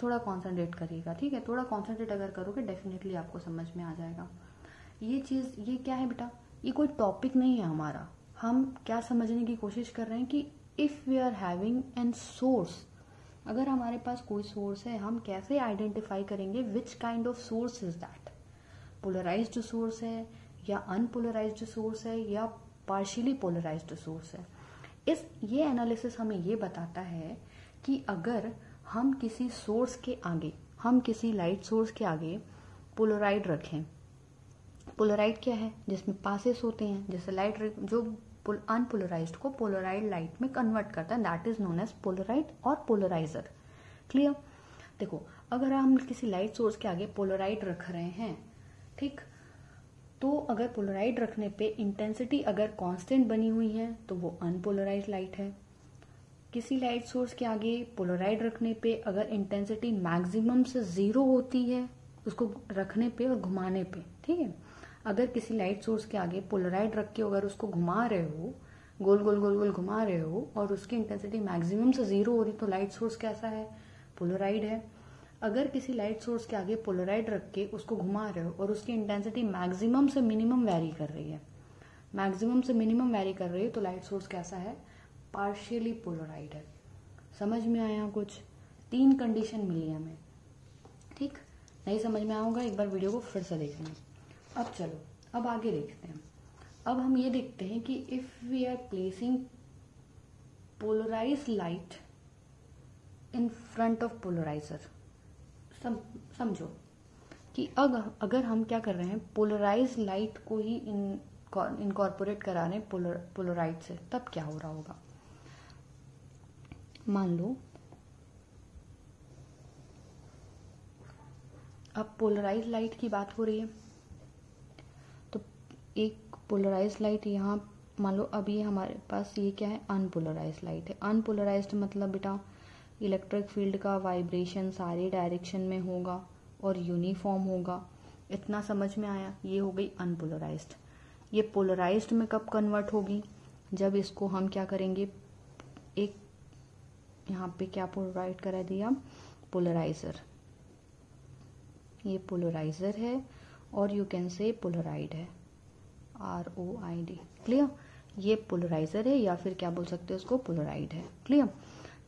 थोड़ा कॉन्सेंट्रेट करिएगा, ठीक है? थोड़ा कॉन्सेंट्रेट अगर करोगे डेफिनेटली आपको समझ में आ जाएगा। ये चीज़, ये क्या है बेटा, ये कोई टॉपिक नहीं है हमारा। हम क्या समझने की कोशिश कर रहे हैं कि if we are having an source, अगर हमारे पास कोई सोर्स है, हम कैसे आइडेंटिफाई करेंगे which kind of source is that, polarised source है या अनपोलराइज्ड सोर्स है या पार्शियली पोलराइज्ड सोर्स है। ये एनालिसिस हमें ये बताता है कि अगर हम किसी सोर्स के आगे, हम किसी लाइट सोर्स के आगे पोलराइड रखें, पोलराइड क्या है, जिसमें पासेस होते हैं, जैसे लाइट जो अनपोलराइज्ड को पोलराइड लाइट में कन्वर्ट करता है, that is known as polaroid और पोलराइजर। क्लियर? देखो अगर हम किसी लाइट सोर्स के आगे पोलराइड रख रहे हैं, ठीक, तो अगर पोलराइड रखने पे इंटेंसिटी अगर कांस्टेंट बनी हुई है तो वो अनपोलराइज्ड लाइट है। किसी लाइट सोर्स के आगे पोलराइड रखने पे अगर इंटेंसिटी मैक्सिमम से ज़ीरो होती है उसको रखने पे और घुमाने पे, ठीक है? अगर किसी लाइट सोर्स के आगे पोलराइड रख के अगर उसको घुमा रहे हो, गोल गोल गोल गोल घुमा रहे हो, और उसकी इंटेंसिटी मैक्सिमम से ज़ीरो हो रही, तो लाइट सोर्स कैसा है? पोलराइड है। अगर किसी लाइट सोर्स के आगे पोलराइड रख के उसको घुमा रहे हो और उसकी इंटेंसिटी मैक्सिमम से मिनिमम वेरी कर रही है, मैक्सिमम से मिनिमम वेरी कर रही है, तो लाइट सोर्स कैसा है? पार्शियली पोलराइड है। समझ में आया कुछ? 3 कंडीशन मिली हमें, ठीक? नहीं समझ में आऊंगा एक बार वीडियो को फिर से देख लें। अब चलो अब आगे देखते हैं। अब हम ये देखते हैं कि if we are placing polarised light in front of polariser, समझो कि अगर हम क्या कर रहे हैं, पोलराइज लाइट को ही इनकॉर्पोरेट करा रहे हैं पोलराइड से, तब क्या हो रहा होगा? मान लो अब पोलराइज लाइट की बात हो रही है, तो एक पोलराइज लाइट यहाँ मान लो, अब ये हमारे पास ये क्या है? अनपोलराइज लाइट है। अनपोलराइज्ड मतलब बेटा इलेक्ट्रिक फील्ड का वाइब्रेशन सारे डायरेक्शन में होगा और यूनिफॉर्म होगा। इतना समझ में आया? ये हो गई अनपोलराइज्ड। ये पोलराइज्ड में कब कन्वर्ट होगी? जब इसको हम क्या करेंगे, एक यहाँ पे क्या प्रोवाइड करा दिया? पोलराइजर। ये पोलराइजर है और यू कैन से पोलराइड है, ROID। क्लियर? ये पोलराइजर है या फिर क्या बोल सकते हैं उसको? पोलराइड है। क्लियर?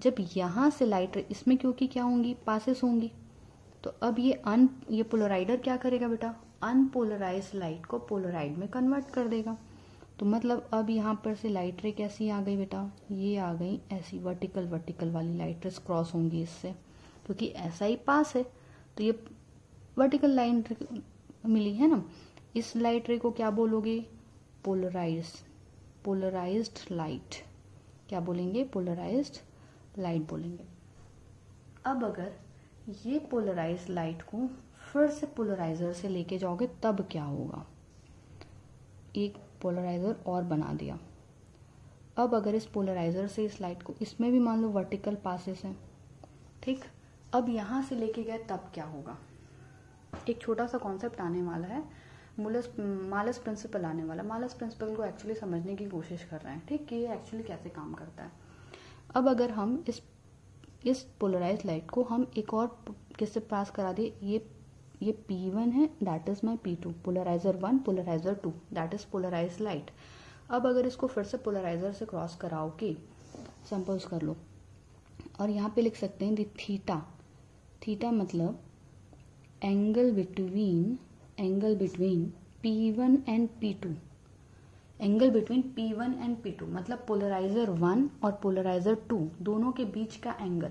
जब यहाँ से लाइट इसमें क्योंकि क्या होंगी? पासेस होंगी, तो अब ये पोलराइडर क्या करेगा बेटा? अनपोलराइज्ड लाइट को पोलराइड में कन्वर्ट कर देगा। तो मतलब अब यहाँ पर से लाइट रे कैसी आ गई बेटा? ये आ गई ऐसी वर्टिकल वाली लाइट रेस क्रॉस होंगी इससे, क्योंकि ऐसा ही पास है तो ये वर्टिकल लाइन मिली है ना। इस लाइट रे को क्या बोलोगे? Polarised light. क्या बोलेंगे? पोलराइज्ड लाइट बोलेंगे। अब अगर ये पोलराइज्ड लाइट को फिर से पोलराइजर से लेके जाओगे तब क्या होगा? एक पोलराइजर और बना दिया। अब अगर इस पोलराइजर से इस लाइट को, इसमें भी मान लो वर्टिकल पासेस हैं, ठीक? अब यहां से लेके गए तब क्या होगा? एक छोटा सा कॉन्सेप्ट आने वाला है, मालस प्रिंसिपल आने वाला। मालस प्रिंसिपल को एक्चुअली समझने की कोशिश कर रहे हैं, ठीक, कि ये एक्चुअली कैसे काम करता है। अब अगर हम इस पोलराइज लाइट को हम एक और किससे पास करा दे, ये P1 है, that is my P2, polariser 1, polariser 2, that is polarise light. अब अगर इसको फिर से पोलराइजर से क्रॉस कराओगे, सपोज कर लो, और यहाँ पे लिख सकते हैं थीटा। थीटा मतलब angle between P1 and P2, angle between P1 and P2 मतलब पोलराइजर 1 और पोलराइजर 2 दोनों के बीच का एंगल,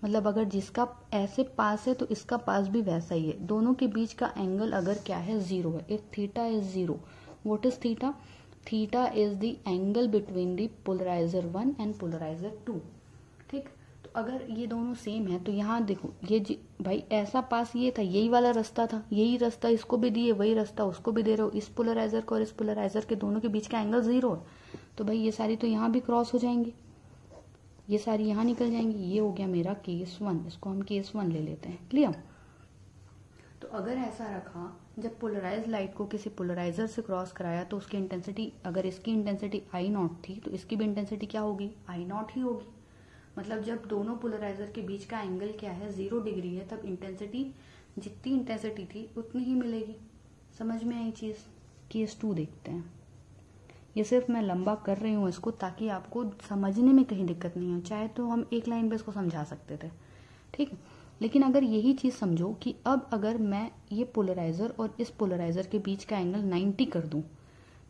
मतलब अगर जिसका ऐसे पास है तो इसका पास भी वैसा ही है, दोनों के बीच का एंगल अगर क्या है 0 है, if theta is 0, what is theta? Theta is the angle between the polariser 1 and polariser 2। ठीक, तो अगर ये दोनों सेम है तो यहाँ देखो ये भाई ऐसा पास ये था, यही वाला रास्ता था, यही रास्ता इसको भी दिए, वही रास्ता उसको भी दे रहे हो, इस पोलराइजर को और इस पोलराइजर के दोनों के बीच का एंगल 0 है, तो भाई ये सारी तो यहाँ भी क्रॉस हो जाएंगी, ये सारी यहाँ निकल जाएंगी। ये हो गया मेरा केस 1, इसको हम केस 1 ले लेते हैं। क्लियर? तो अगर ऐसा रखा, जब पोलराइज लाइट को किसी पोलराइजर से क्रॉस कराया तो उसकी इंटेंसिटी, अगर इसकी इंटेंसिटी I0 थी तो इसकी भी इंटेंसिटी क्या होगी? I0 ही होगी। मतलब जब दोनों पोलराइजर के बीच का एंगल क्या है 0 डिग्री है, तब इंटेंसिटी जितनी इंटेंसिटी थी उतनी ही मिलेगी। समझ में आई चीज? केस 2 देखते हैं। ये सिर्फ मैं लंबा कर रही हूँ इसको ताकि आपको समझने में कहीं दिक्कत नहीं हो, चाहे तो हम एक लाइन पे इसको समझा सकते थे, ठीक है। लेकिन अगर यही चीज समझो कि अब अगर मैं ये पोलराइजर और इस पोलराइजर के बीच का एंगल 90 कर दूं,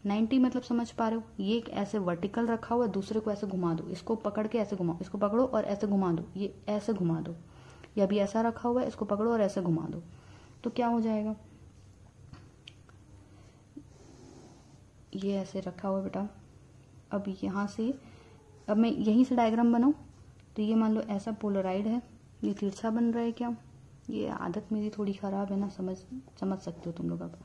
90 मतलब समझ पा रहे हो, ये एक ऐसे वर्टिकल रखा हुआ है, दूसरे को ऐसे घुमा दो, इसको पकड़ के ऐसे घुमाओ, इसको पकड़ो और ऐसे घुमा दो, ये ऐसे घुमा दो, या भी ऐसा रखा हुआ है, इसको पकड़ो और ऐसे घुमा दो, तो क्या हो जाएगा? ये ऐसे रखा हुआ है बेटा। अब यहाँ से, अब मैं यहीं से डायग्राम बनाऊं तो ये मान लो ऐसा पोलराइड है, ये तिरछा बन रहा है क्या? ये आदत मेरी थोड़ी खराब है ना, समझ सकते हो तुम लोग। अब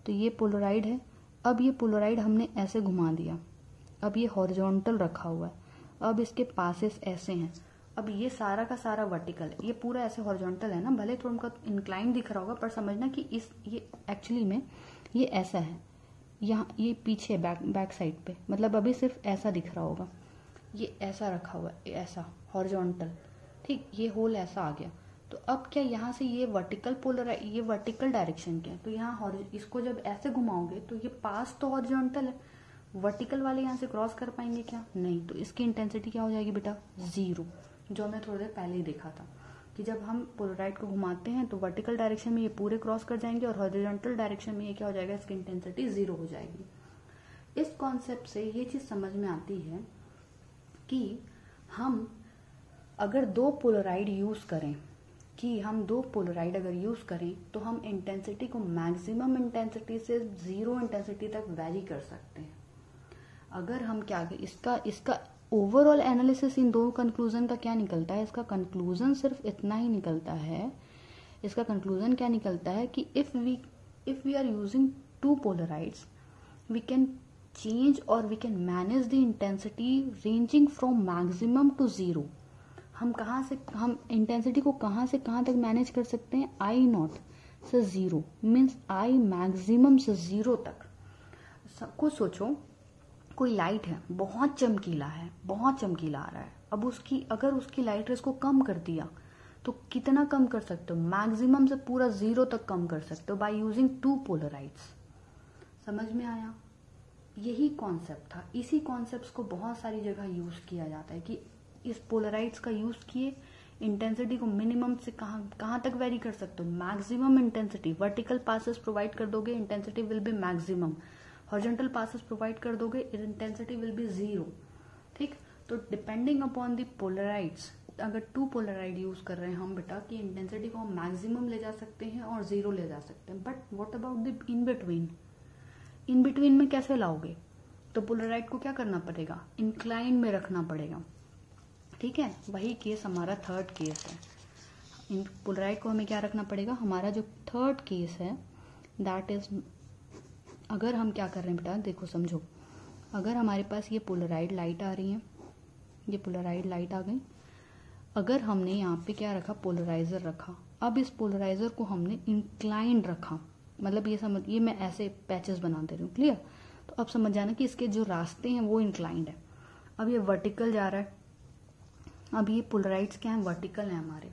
तो ये पोलराइड है, अब ये पोलराइड हमने ऐसे घुमा दिया, अब ये हॉरिजॉन्टल रखा हुआ है, अब इसके पासेस ऐसे हैं, अब ये सारा का सारा वर्टिकल है, ये पूरा ऐसे हॉरिजॉन्टल है ना, भले थोड़ा उनका इंक्लाइन दिख रहा होगा पर समझना कि ये एक्चुअली में ये ऐसा है, यहाँ ये पीछे बैक साइड पे, मतलब अभी सिर्फ ऐसा दिख रहा होगा, ये ऐसा रखा हुआ है, ऐसा हॉरिजॉन्टल, ठीक, ये होल ऐसा आ गया। तो अब क्या यहाँ से ये वर्टिकल ये वर्टिकल डायरेक्शन क्या है, तो यहाँ इसको जब ऐसे घुमाओगे तो ये पास तो हॉरिजॉन्टल है, वर्टिकल वाले यहाँ से क्रॉस कर पाएंगे क्या? नहीं, तो इसकी इंटेंसिटी क्या हो जाएगी बेटा? 0, जो हमने थोड़ी देर पहले ही देखा था कि जब हम पोलराइड को घुमाते हैं तो वर्टिकल डायरेक्शन में ये पूरे क्रॉस कर जाएंगे और हॉरिजॉन्टल डायरेक्शन में ये क्या हो जाएगा? इसकी इंटेंसिटी 0 हो जाएगी। इस कॉन्सेप्ट से ये चीज समझ में आती है कि हम अगर दो पोलराइड यूज करें, अगर यूज करें तो हम इंटेंसिटी को मैक्सिमम इंटेंसिटी से 0 इंटेंसिटी तक वैरी कर सकते हैं। अगर हम क्या, इसका ओवरऑल एनालिसिस इन दो कंक्लूजन का क्या निकलता है? इसका कंक्लूजन सिर्फ इतना ही निकलता है, इसका कंक्लूजन क्या निकलता है कि if we are using two polaroids we can change और we can manage the intensity ranging from maximum to 0। हम इंटेंसिटी को कहाँ से कहाँ तक मैनेज कर सकते हैं? I0 से 0 मीन्स I मैक्सिमम से 0 तक। कुछ सोचो, कोई लाइट है, बहुत चमकीला आ रहा है, अब अगर उसकी लाइट रेस को कम कर दिया तो कितना कम कर सकते हो? मैक्सिमम से पूरा 0 तक कम कर सकते हो बाय यूजिंग टू पोलराइड्स। समझ में आया? यही कॉन्सेप्ट था। इसी कॉन्सेप्ट को बहुत सारी जगह यूज किया जाता है कि इस पोलराइड्स का यूज किए इंटेंसिटी को मिनिमम से कहां तक वेरी कर सकते हो? Maximum intensity. Vertical passes provide कर दोगे, intensity will be maximum. Horizontal passes provide कर दोगे, इंटेंसिटी विल बी 0। ठीक, तो डिपेंडिंग अपॉन द पोलराइड्स, अगर टू पोलराइड यूज कर रहे हैं हम बेटा, कि इंटेंसिटी को हम मैक्सिमम ले जा सकते हैं और 0 ले जा सकते हैं। But what about the in between? In between में कैसे लाओगे? तो पोलराइड को क्या करना पड़ेगा? इंक्लाइन में रखना पड़ेगा। ठीक है, वही केस हमारा थर्ड केस है। इन पोलराइड को हमें क्या रखना पड़ेगा? हमारा जो थर्ड केस है दैट इज, अगर हम क्या कर रहे हैं बेटा, देखो समझो, अगर हमारे पास ये पोलराइड लाइट आ रही है, ये पोलराइड लाइट आ गई, अगर हमने यहाँ पे क्या रखा? पोलराइजर रखा। अब इस पोलराइजर को हमने इंक्लाइंड रखा, मतलब ये मैं ऐसे पैचेस बना दे रही हूँ। क्लियर? तो अब समझ जाना कि इसके जो रास्ते हैं वो इंक्लाइंड है। अब ये वर्टिकल जा रहा है, अब ये पोलराइड्स क्या है? वर्टिकल है हमारे,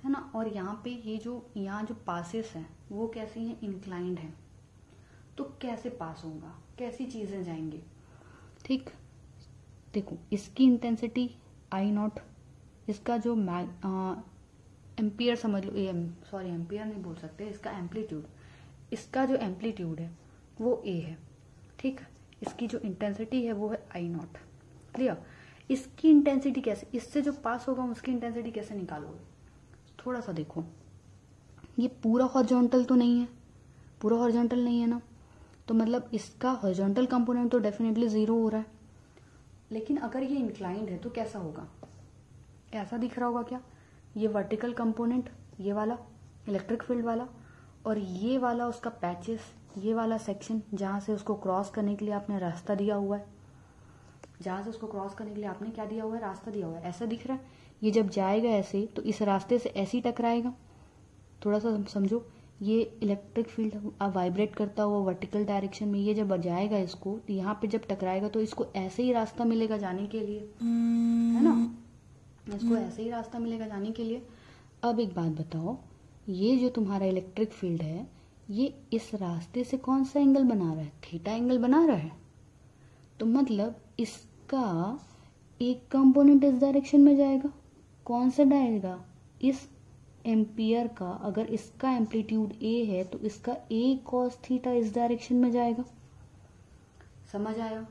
है ना। और यहाँ पे यहाँ जो पासेस हैं वो कैसी हैं? इंक्लाइंड है। तो कैसे पास होगा? कैसी चीजें जाएंगी? ठीक, देखो इसकी इंटेंसिटी I0, इसका जो एम्पियर समझ लो, सॉरी एम्पियर नहीं बोल सकते, इसका एम्पलीट्यूड, इसका जो एम्पलीट्यूड है वो ए है, ठीक है। इसकी जो इंटेंसिटी है वो है आई नॉट, क्लियर। इसकी इंटेंसिटी कैसे, इससे जो पास होगा उसकी इंटेंसिटी कैसे निकालोगे, थोड़ा सा देखो, ये पूरा हॉरिजॉन्टल तो नहीं है, पूरा हॉरिजॉन्टल नहीं है ना, तो मतलब इसका हॉरिजॉन्टल कंपोनेंट तो डेफिनेटली जीरो हो रहा है। लेकिन अगर ये इंक्लाइंड है तो कैसा होगा, ऐसा दिख रहा होगा क्या, ये वर्टिकल कंपोनेंट, ये वाला इलेक्ट्रिक फील्ड वाला, और ये वाला उसका पैचेस, ये वाला सेक्शन जहाँ से उसको क्रॉस करने के लिए आपने रास्ता दिया हुआ है, जहाँ से उसको क्रॉस करने के लिए आपने क्या दिया हुआ है, रास्ता दिया हुआ है, ऐसा दिख रहा है। ये जब जाएगा ऐसे तो इस रास्ते से ऐसे ही टकराएगा, थोड़ा सा समझो, ये इलेक्ट्रिक फील्ड वाइब्रेट करता हुआ वर्टिकल डायरेक्शन में, ये जब जाएगा इसको तो यहाँ पे जब टकराएगा तो इसको ऐसे ही रास्ता मिलेगा जाने के लिए, है ना, इसको ऐसे ही रास्ता मिलेगा जाने के लिए। अब एक बात बताओ, ये जो तुम्हारा इलेक्ट्रिक फील्ड है ये इस रास्ते से कौन सा एंगल बना रहा है, थीटा एंगल बना रहा है, तो मतलब इसका एक कंपोनेंट इस डायरेक्शन में जाएगा, कौन सा जाएगा, इस एम्पियर का, अगर इसका एम्पलीट्यूड ए है तो इसका ए कॉस थीटा इस डायरेक्शन में जाएगा। समझ आया,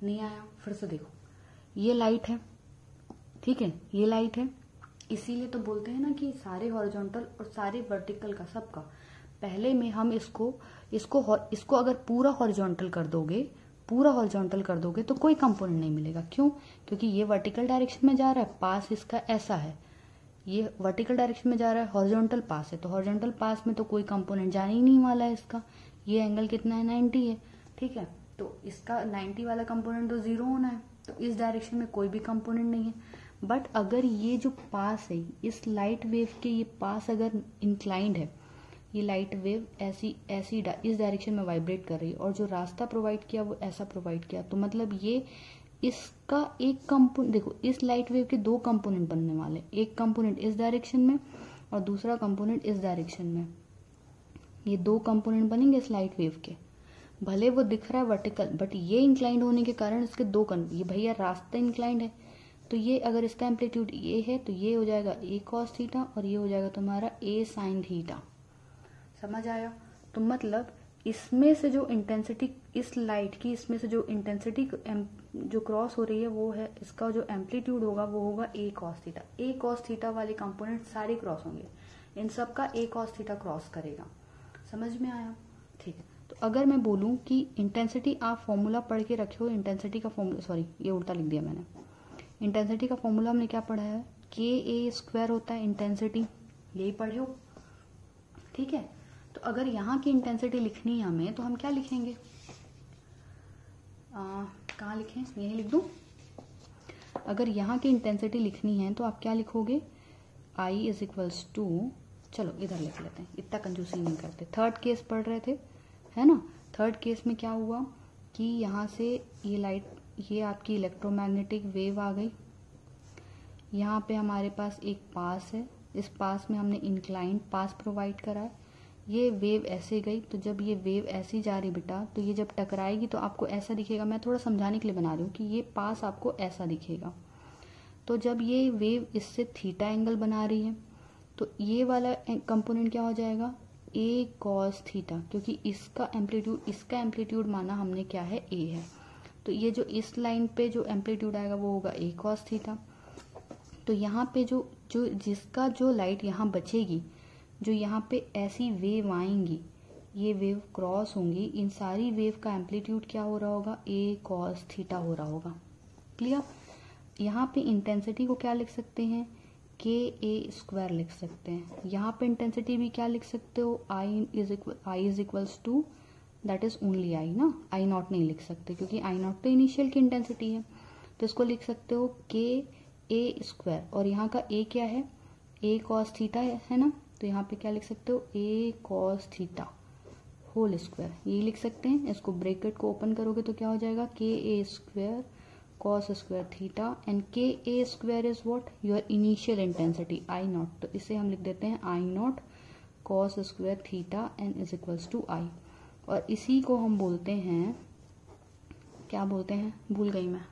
नहीं आया, फिर से देखो, ये लाइट है, ठीक है, ये लाइट है, इसीलिए तो बोलते हैं ना कि सारे हॉरिजॉन्टल और सारे वर्टिकल का, सबका पहले में हम इसको अगर पूरा हॉरिजॉन्टल कर दोगे, पूरा हॉरिजॉन्टल कर दोगे तो कोई कंपोनेंट नहीं मिलेगा। क्यों, क्योंकि ये वर्टिकल डायरेक्शन में जा रहा है, पास इसका ऐसा है, ये वर्टिकल डायरेक्शन में जा रहा है, हॉरिजॉन्टल पास है, तो हॉरिजॉन्टल पास में तो कोई कंपोनेंट जाने ही नहीं वाला है इसका। ये एंगल कितना है, 90 है, ठीक है, तो इसका 90 वाला कंपोनेंट तो जीरो होना है, तो इस डायरेक्शन में कोई भी कंपोनेंट नहीं है। बट अगर ये जो पास है, इस लाइट वेव के ये पास अगर इंक्लाइंड है, ये लाइट वेव ऐसी इस डायरेक्शन में वाइब्रेट कर रही है, और जो रास्ता प्रोवाइड किया वो ऐसा प्रोवाइड किया, तो मतलब ये इसका एक कंपोनेंट, देखो इस लाइट वेव के दो कंपोनेंट बनने वाले, एक कंपोनेंट इस डायरेक्शन में और दूसरा कंपोनेंट इस डायरेक्शन में, ये दो कंपोनेंट बनेंगे इस लाइट वेव के। भले वो दिख रहा है वर्टिकल, बट ये इंक्लाइंड होने के कारण इसके दो ये भैया रास्ता इंक्लाइंड है, तो ये अगर इसका एम्पलीट्यूड ये है तो ये हो जाएगा ए कॉस थीटा और ये हो जाएगा तुम्हारा ए साइन थीटा। समझ आया, तो मतलब इसमें से जो इंटेंसिटी इस लाइट की, इसमें से जो इंटेंसिटी जो क्रॉस हो रही है वो है, इसका जो एम्पलीट्यूड होगा वो होगा ए कॉस थीटा। ए कॉस थीटा वाले कंपोनेंट सारे क्रॉस होंगे, इन सब का ए कॉस थीटा क्रॉस करेगा। समझ में आया, ठीक है। तो अगर मैं बोलूं कि इंटेंसिटी, आप फॉर्मूला पढ़ के रखे हो, इंटेंसिटी का फॉर्मूला, सॉरी ये उल्टा लिख दिया मैंने, इंटेंसिटी का फॉर्मूला हमने क्या पढ़ा है, के ए स्क्वायर होता है इंटेंसिटी, यही पढ़े हो, ठीक है। तो अगर यहाँ की इंटेंसिटी लिखनी है हमें तो हम क्या लिखेंगे, कहाँ लिखें, यही लिख दूं। अगर यहाँ की इंटेंसिटी लिखनी है तो आप क्या लिखोगे, I इज इक्वल्स टू, चलो इधर लिख लेते हैं, इतना कंजूसी नहीं करते। थर्ड केस पढ़ रहे थे, है ना, थर्ड केस में क्या हुआ कि यहाँ से ये लाइट, ये आपकी इलेक्ट्रोमैग्नेटिक वेव आ गई, यहाँ पे हमारे पास एक पास है, इस पास में हमने इंक्लाइंड पास प्रोवाइड करा है, ये वेव ऐसे गई, तो जब ये वेव ऐसी जा रही बेटा, तो ये जब टकराएगी तो आपको ऐसा दिखेगा, मैं थोड़ा समझाने के लिए बना रही हूँ कि ये पास आपको ऐसा दिखेगा। तो जब ये वेव इससे थीटा एंगल बना रही है तो ये वाला कंपोनेंट क्या हो जाएगा, ए कॉस थीटा, क्योंकि इसका एम्पलीट्यूड माना हमने क्या है, ए है, तो ये जो इस लाइन पे जो एम्पलीट्यूड आएगा वो होगा ए कॉस थीटा। तो यहाँ पे जो जिसका जो लाइट यहाँ बचेगी, जो यहाँ पे ऐसी वेव आएंगी, ये वेव क्रॉस होंगी, इन सारी वेव का एम्पलीट्यूड क्या हो रहा होगा, ए कॉस थीटा हो रहा होगा। क्लियर, यहाँ पे इंटेंसिटी को क्या लिख सकते हैं, के ए स्क्वायर लिख सकते हैं। यहाँ पे इंटेंसिटी भी क्या लिख सकते हो, I is equals to, that is only I ना, आई नॉट नहीं लिख सकते क्योंकि आई नॉट तो इनिशियल की इंटेंसिटी है, तो इसको लिख सकते हो के ए स्क्वायर, और यहाँ का ए क्या है, ए कॉस थीटा है ना, तो यहाँ पे क्या लिख सकते हो, ए कॉस थीटा होल स्क्वायर, ये लिख सकते हैं। इसको ब्रैकेट को ओपन करोगे तो क्या हो जाएगा, K A square cos square theta, and K A square is what, your initial intensity I naught, तो इसे हम लिख देते हैं I naught cos square theta and is equals to I, और इसी को हम बोलते हैं, क्या बोलते हैं, भूल गई मैं,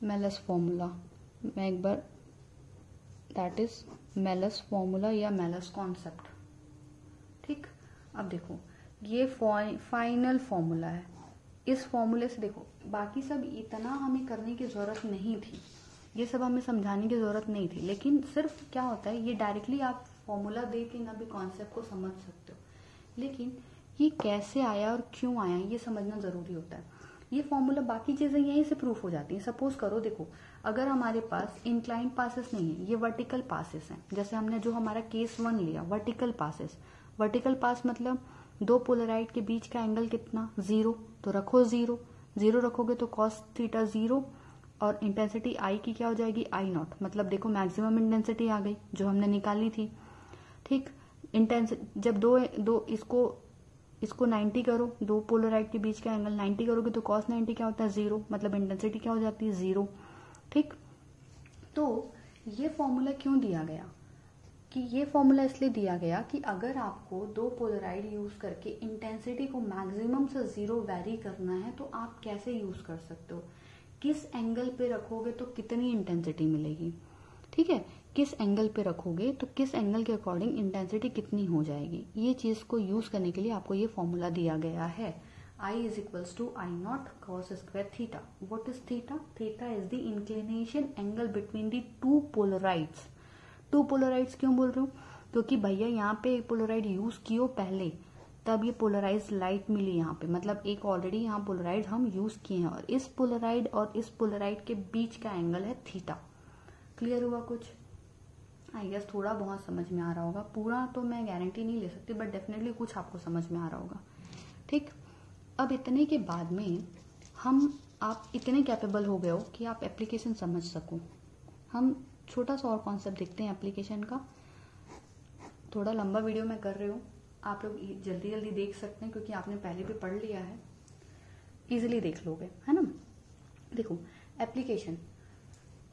मेलस फॉर्मूला, मैं एक बार, दैट इज मेलस फॉर्मूला या मेलस कॉन्सेप्ट। ठीक, अब देखो ये फाइनल फॉर्मूला है। इस फॉर्मूले से देखो बाकी सब इतना हमें करने की जरूरत नहीं थी, ये सब हमें समझाने की जरूरत नहीं थी, लेकिन सिर्फ क्या होता है ये डायरेक्टली आप फॉर्मूला दे के ना भी कॉन्सेप्ट को समझ सकते हो, लेकिन ये कैसे आया और क्यों आया ये समझना जरूरी होता है। ये फॉर्मूला बाकी चीजें यहीं से प्रूफ हो जाती हैं। सपोज करो देखो, अगर हमारे पास इंक्लाइन पासेस नहीं है, ये वर्टिकल पासेस हैं, जैसे हमने जो हमारा केस 1 लिया वर्टिकल पासेस। वर्टिकल पास मतलब दो पोलराइड के बीच का एंगल कितना, 0, तो रखो 0, 0 रखोगे तो कॉस थीटा 0, और इंटेंसिटी आई की क्या हो जाएगी, I0, मतलब देखो मैक्सिमम इंटेंसिटी आ गई जो हमने निकाली थी। ठीक, इंटेंसिटी जब दो इसको 90 करो, दो पोलराइड के बीच का एंगल 90 करोगे तो cos 90 क्या होता है, 0, मतलब इंटेंसिटी क्या हो जाती है, 0। ठीक, तो ये फॉर्मूला क्यों दिया गया, कि ये फॉर्मूला इसलिए दिया गया कि अगर आपको दो पोलराइड यूज करके इंटेंसिटी को मैक्सिमम से 0 वैरी करना है तो आप कैसे यूज कर सकते हो, किस एंगल पे रखोगे तो कितनी इंटेंसिटी मिलेगी। ठीक है, किस एंगल पे रखोगे तो किस एंगल के अकॉर्डिंग इंटेंसिटी कितनी हो जाएगी, ये चीज को यूज करने के लिए आपको ये फॉर्मूला दिया गया है। I is equals to I0 cos square theta. What is theta? Theta is the inclination angle between the two polarides. Two polaroids क्यों बोल रही हूँ, क्योंकि भैया यहाँ पे एक पोलराइड यूज कियो पहले, तब ये पोलराइज लाइट मिली यहाँ पे, मतलब एक ऑलरेडी यहाँ पोलराइड हम यूज किए हैं, और इस पोलराइड और इस पोलराइड के बीच का एंगल है थीटा। क्लियर हुआ कुछ? आई गेस थोड़ा बहुत समझ में आ रहा होगा, पूरा तो मैं गारंटी नहीं ले सकती, बट डेफिनेटली कुछ आपको समझ में आ रहा होगा। ठीक, अब इतने के बाद में आप इतने कैपेबल हो गए हो कि आप एप्लीकेशन समझ सको। हम छोटा सा और कॉन्सेप्ट देखते हैं एप्लीकेशन का, थोड़ा लंबा वीडियो मैं कर रही हूँ, आप लोग जल्दी जल्दी देख सकते हैं क्योंकि आपने पहले भी पढ़ लिया है, इजीली देख लोगे, है ना। देखो एप्लीकेशन,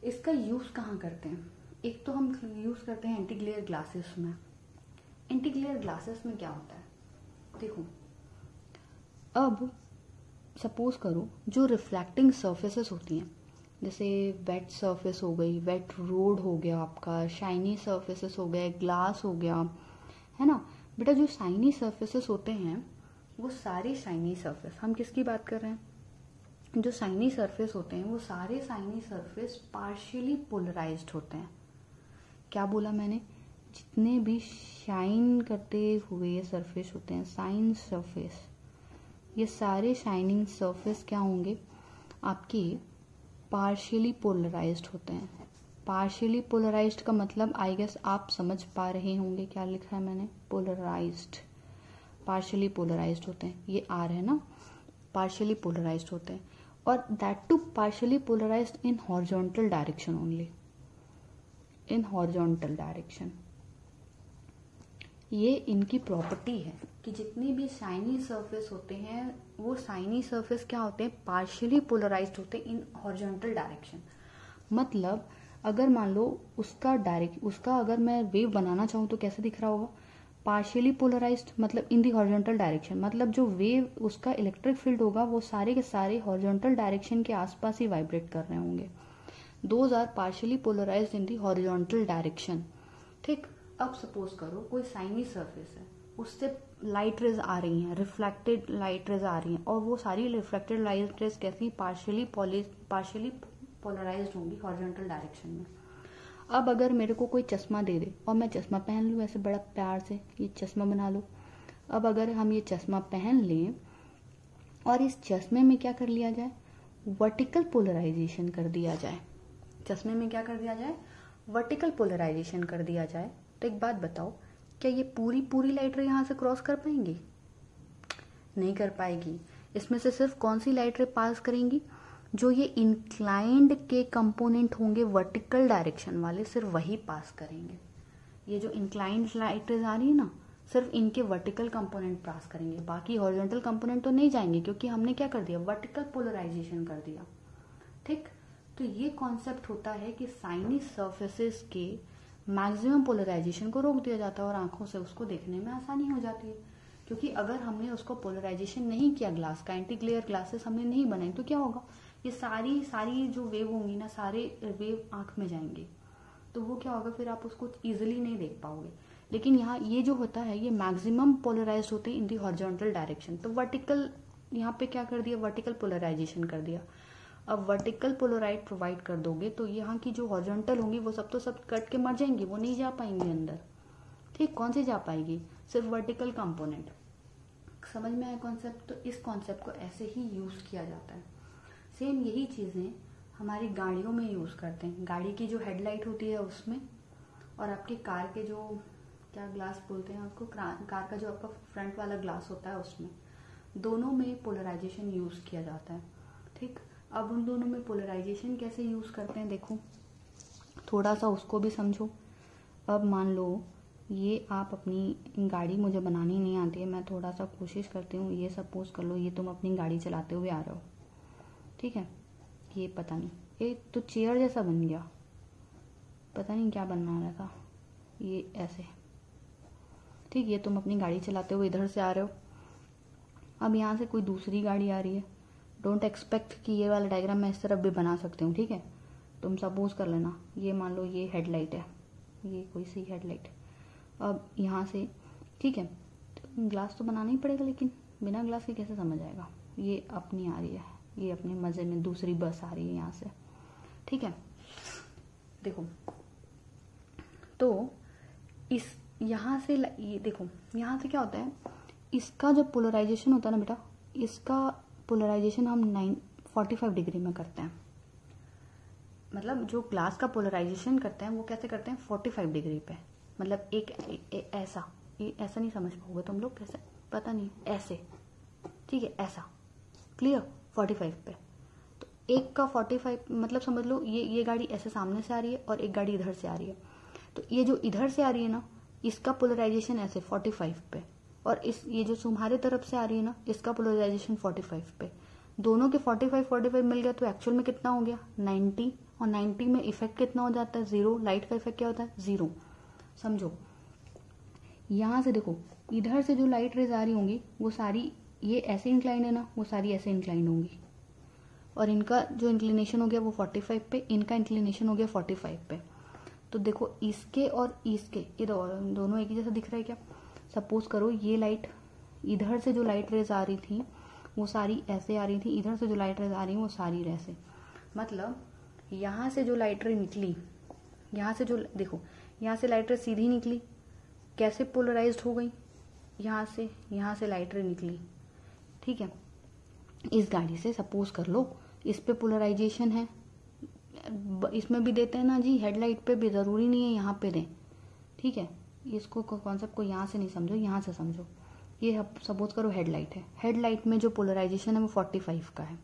इसका यूज कहाँ करते हैं, एक तो हम यूज करते हैं एंटी ग्लेयर ग्लासेस में। एंटी ग्लेयर ग्लासेस में क्या होता है, देखो अब सपोज करो जो रिफ्लेक्टिंग सर्फेसेस होती हैं, जैसे वेट सरफेस हो गई, वेट रोड हो गया आपका, शाइनी सर्फेसेस हो गए, ग्लास हो गया, है ना बेटा। जो शाइनी सर्फेसेस होते हैं वो सारे शाइनी सर्फेस, हम किसकी बात कर रहे हैं, जो शाइनी सरफेस होते हैं वो सारे शाइनी सरफेस पार्शियली पोलराइज्ड होते हैं। क्या बोला मैंने, जितने भी शाइन करते हुए सरफेस होते हैं, शाइन सरफेस, ये सारे शाइनिंग सरफेस क्या होंगे आपके, पार्शियली पोलराइज्ड होते हैं। पार्शियली पोलराइज्ड का मतलब आई गेस आप समझ पा रहे होंगे क्या लिखा है मैंने, पोलराइज्ड, पार्शियली पोलराइज्ड होते हैं, ये आर है ना, पार्शियली पोलराइज्ड होते हैं, और that too partially polarised in horizontal direction only, in horizontal direction. ये इनकी प्रॉपर्टी है कि जितने भी शाइनी सरफेस होते हैं वो शाइनी सरफेस क्या होते हैं, पार्शियली पोलराइज्ड होते हैं इन हॉरिजॉन्टल डायरेक्शन। मतलब अगर मान लो उसका अगर मैं वेव बनाना चाहूँ तो कैसे दिख रहा होगा, पार्शियली पोलराइज्ड, मतलब इन दी हॉरिजॉन्टल डायरेक्शन, मतलब जो वेव उसका इलेक्ट्रिक फील्ड होगा वो सारे के सारे हॉरिजॉन्टल डायरेक्शन के आसपास ही वाइब्रेट कर रहे होंगे। Those are partially polarised in the horizontal direction. ठीक, अब सपोज करो कोई शाइनी सरफेस है, उससे लाइट रेज आ रही हैं, रिफ्लेक्टेड लाइट रेज आ रही हैं, और वो सारी रिफ्लेक्टेड लाइट रेज कैसी, पार्शियली पोलराइज्ड होंगी हॉरिजॉन्टल डायरेक्शन में। अब अगर मेरे को कोई चश्मा दे दे और मैं चश्मा पहन लूँ ऐसे बड़ा प्यार से, ये चश्मा बना लो। अब अगर हम ये चश्मा पहन लें और इस चश्मे में क्या कर लिया जाए, वर्टिकल पोलराइजेशन कर दिया जाए, चश्मे में क्या कर दिया जाए, वर्टिकल पोलराइजेशन कर दिया जाए, तो एक बात बताओ, क्या ये पूरी लाइट रे यहाँ से क्रॉस कर पाएंगी, नहीं कर पाएगी। इसमें से सिर्फ कौन सी लाइट रे पास करेंगी, जो ये इंक्लाइंड के कंपोनेंट होंगे वर्टिकल डायरेक्शन वाले, सिर्फ वही पास करेंगे। ये जो इंक्लाइंड लाइट रेज आ रही है ना, सिर्फ इनके वर्टिकल कंपोनेंट पास करेंगे, बाकी हॉरिजॉन्टल कंपोनेंट तो नहीं जाएंगे, क्योंकि हमने क्या कर दिया, वर्टिकल पोलराइजेशन कर दिया। ठीक, तो ये कॉन्सेप्ट होता है कि शाइनी सर्फेसेस के मैक्सिमम पोलराइजेशन को रोक दिया जाता है और आंखों से उसको देखने में आसानी हो जाती है। क्योंकि अगर हमने उसको पोलराइजेशन नहीं किया ग्लास का, एंटी ग्लेयर ग्लासेस हमने नहीं बनाई, तो क्या होगा, ये सारी जो वेव होंगी ना, सारे वेव आंख में जाएंगे, तो वो क्या होगा, फिर आप उसको इजिली नहीं देख पाओगे। लेकिन यहाँ ये जो होता है, ये मैक्सिमम पोलराइज होते हैं इन दी हॉरिजॉन्टल डायरेक्शन। तो वर्टिकल यहाँ पे क्या कर दिया, वर्टिकल पोलराइजेशन कर दिया। अब वर्टिकल पोलराइड प्रोवाइड कर दोगे तो यहाँ की जो हॉरिजॉन्टल होंगी वो सब तो सब कट के मर जाएंगी, वो नहीं जा पाएंगी अंदर। ठीक, कौन सी जा पाएगी, सिर्फ वर्टिकल कंपोनेंट। समझ में आया कॉन्सेप्ट? तो इस कॉन्सेप्ट को ऐसे ही यूज किया जाता है। सेम यही चीजें हमारी गाड़ियों में यूज करते हैं। गाड़ी की जो हेडलाइट होती है उसमें, और आपके कार के जो क्या ग्लास बोलते हैं आपको, कार का जो आपका फ्रंट वाला ग्लास होता है, उसमें दोनों में पोलराइजेशन यूज किया जाता है। ठीक, अब उन दोनों में पोलराइजेशन कैसे यूज करते हैं देखो, थोड़ा सा उसको भी समझो। अब मान लो ये आप अपनी गाड़ी, मुझे बनानी नहीं आती है, मैं थोड़ा सा कोशिश करती हूँ। ये सपोज कर लो ये तुम अपनी गाड़ी चलाते हुए आ रहे हो, ठीक है, ये पता नहीं, ये तो चेयर जैसा बन गया, पता नहीं क्या बनना रहा था, ये ऐसे। ठीक, ये तुम अपनी गाड़ी चलाते हुए इधर से आ रहे हो। अब यहाँ से कोई दूसरी गाड़ी आ रही है। डोंट एक्सपेक्ट कि ये वाला डायग्राम मैं इस तरफ भी बना सकती हूँ। ठीक है, तुम सपोज कर लेना, ये मान लो ये हेडलाइट है, ये कोई सी हेडलाइट। अब यहाँ से, ठीक है, तो ग्लास तो बनाना ही पड़ेगा, लेकिन बिना ग्लास के कैसे समझ आएगा। ये अपनी आ रही है, ये अपने मजे में दूसरी बस आ रही है यहाँ से। ठीक है, देखो, तो इस यहाँ से ये देखो, यहाँ से क्या होता है, इसका जब पोलराइजेशन होता है ना बेटा, इसका पोलराइजेशन हम 45 डिग्री में करते हैं। मतलब जो ग्लास का पोलराइजेशन करते हैं वो कैसे करते हैं, 45 डिग्री पे। मतलब एक ऐसा, ये ऐसा नहीं समझ पाओगे तुम लोग, कैसे पता नहीं, ऐसे, ठीक है, ऐसा, क्लियर, 45 पे। तो एक का 45 मतलब समझ लो ये गाड़ी ऐसे सामने से आ रही है और एक गाड़ी इधर से आ रही है। तो ये जो इधर से आ रही है ना, इसका पोलराइजेशन ऐसे 45 पे, और ये जो तुम्हारे तरफ से आ रही है ना, इसका पोलराइजेशन 45 पे। दोनों के 45 मिल गया तो एक्चुअल में कितना हो गया, 90। और 90 में इफेक्ट कितना हो जाता है, 0। लाइट का इफेक्ट क्या होता है, 0। समझो, यहां से देखो, इधर से जो लाइट रेज आ रही होंगी वो सारी, ये ऐसे इंक्लाइंड है ना, वो सारी ऐसे इंक्लाइंड होंगी, और इनका जो इंक्लिनेशन हो गया वो 45 पे, इनका इंक्लिनेशन हो गया 45 पे। तो देखो, इसके और इसके, ये दोनों एक ही जैसा दिख रहा है क्या। सपोज करो ये लाइट, इधर से जो लाइट रेज आ रही थी वो सारी ऐसे आ रही थी, इधर से जो लाइट रेज आ रही वो सारी ऐसे। मतलब यहाँ से जो लाइट रे निकली, यहाँ से जो, देखो यहाँ से लाइट रे सीधी निकली, कैसे पोलराइज्ड हो गई, यहाँ से लाइट रे निकली। ठीक है, इस गाड़ी से सपोज कर लो इस पे पोलराइजेशन है, इसमें भी देते हैं ना जी, हेडलाइट पे भी, जरूरी नहीं है यहाँ पे दें। ठीक है, इसको कॉन्सेप्ट को यहाँ से नहीं समझो, यहाँ से समझो। ये सपोज करो हेडलाइट है, हेडलाइट में जो पोलराइजेशन है वो 45 का है।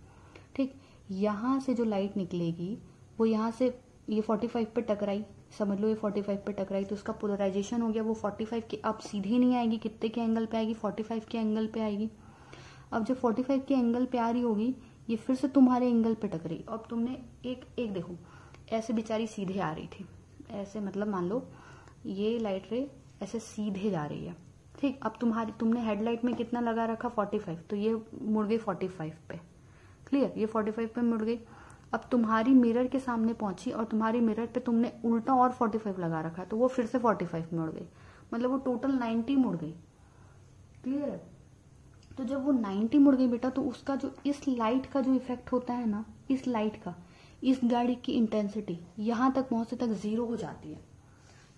ठीक, यहाँ से जो लाइट निकलेगी वो यहाँ से, ये 45 पे टकराई, समझ लो ये 45 पे टकराई, तो उसका पोलराइजेशन हो गया वो 45 के। अब सीधी नहीं आएगी, कितने के एंगल पे आएगी, 45 के एंगल पे आएगी। अब जब 45 के एंगल पे आ रही होगी, ये फिर से तुम्हारे एंगल पे टकराई। अब तुमने एक देखो, ऐसे बेचारी सीधे आ रही थी, ऐसे, मतलब मान लो ये लाइट रे ऐसे सीधे जा रही है। ठीक, अब तुमने हेडलाइट में कितना लगा रखा, 45, तो ये मुड़ गई 45 पे। क्लियर, ये 45 पे मुड़ गई। अब तुम्हारी मिरर के सामने पहुंची और तुम्हारी मिरर पे तुमने उल्टा और 45 लगा रखा, तो वो फिर से 45 में मुड़ गई। मतलब वो टोटल 90 मुड़ गई। क्लियर है। तो जब वो 90 मुड़ गई बेटा, तो उसका जो इस लाइट का जो इफेक्ट होता है ना, इस लाइट का, इस गाड़ी की इंटेंसिटी यहाँ तक पहुंचने तक 0 हो जाती है।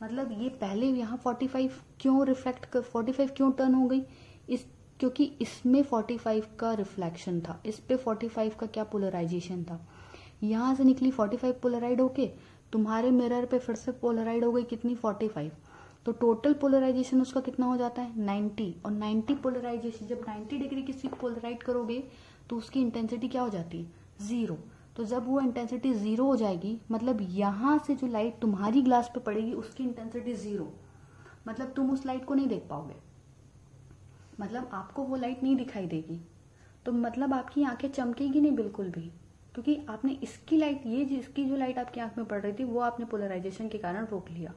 मतलब ये पहले यहाँ 45 क्यों रिफ्लेक्ट कर, 45 क्यों टर्न हो गई, क्योंकि इसमें 45 का रिफ्लेक्शन था, इस पे 45 का क्या पोलराइजेशन था। यहाँ से निकली 45 पोलराइड होके तुम्हारे मिरर पे फिर से पोलराइड हो गई कितनी, 45। तो टोटल पोलराइजेशन उसका कितना हो जाता है, 90। और 90 पोलराइजेशन, जब 90 डिग्री किसी पोलराइड करोगे तो उसकी इंटेंसिटी क्या हो जाती है, 0। तो जब वो इंटेंसिटी 0 हो जाएगी, मतलब यहाँ से जो लाइट तुम्हारी ग्लास पे पड़ेगी उसकी इंटेंसिटी 0, मतलब तुम उस लाइट को नहीं देख पाओगे, मतलब आपको वो लाइट नहीं दिखाई देगी। तो मतलब आपकी आंखें चमकेगी नहीं बिल्कुल भी, क्योंकि आपने इसकी लाइट, ये जिसकी जो लाइट आपकी आंख में पड़ रही थी वो आपने पोलराइजेशन के कारण रोक लिया।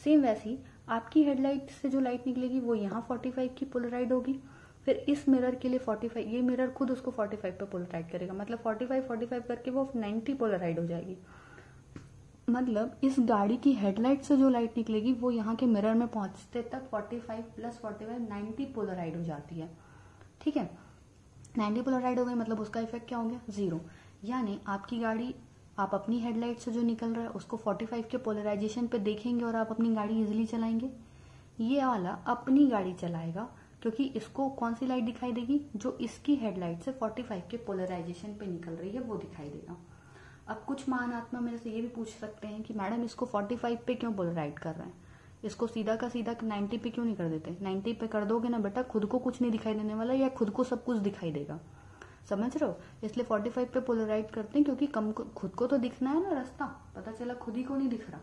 सेम वैसी आपकी हेडलाइट से जो लाइट निकलेगी वो यहाँ 45 की पोलराइड होगी, फिर इस मिरर के लिए 45, ये मिरर खुद उसको 45 पे पोलराइड करेगा, मतलब 45 करके वो 90 पोलराइड हो जाएगी। मतलब इस गाड़ी की हेडलाइट से जो लाइट निकलेगी वो यहाँ के मिरर में पहुंचते तक 45 + 45 90 पोलराइड हो जाती है। ठीक है, 90 पोलराइड हो गई, मतलब उसका इफेक्ट क्या हो गया, 0। यानी आपकी गाड़ी, आप अपनी हेडलाइट से जो निकल रहा है उसको 45 के पोलराइजेशन पे देखेंगे और आप अपनी गाड़ी इजिली चलाएंगे। ये वाला अपनी गाड़ी चलाएगा क्योंकि इसको कौन सी लाइट दिखाई देगी, जो इसकी हेडलाइट से 45 के पोलराइजेशन पे निकल रही है वो दिखाई देगा। अब कुछ महान आत्मा मेरे से ये भी पूछ सकते हैं कि मैडम इसको 45 पे क्यों पोलराइड कर रहे हैं, इसको सीधा का सीधा 90 पे क्यों नहीं कर देते। 90 पे कर दोगे ना बेटा, खुद को कुछ नहीं दिखाई देने वाला, या खुद को सब कुछ दिखाई देगा, समझ रहे हो। इसलिए 45 पे पोलराइड करते हैं क्योंकि खुद को तो दिखना है ना, रास्ता पता चला खुद ही को नहीं दिख रहा,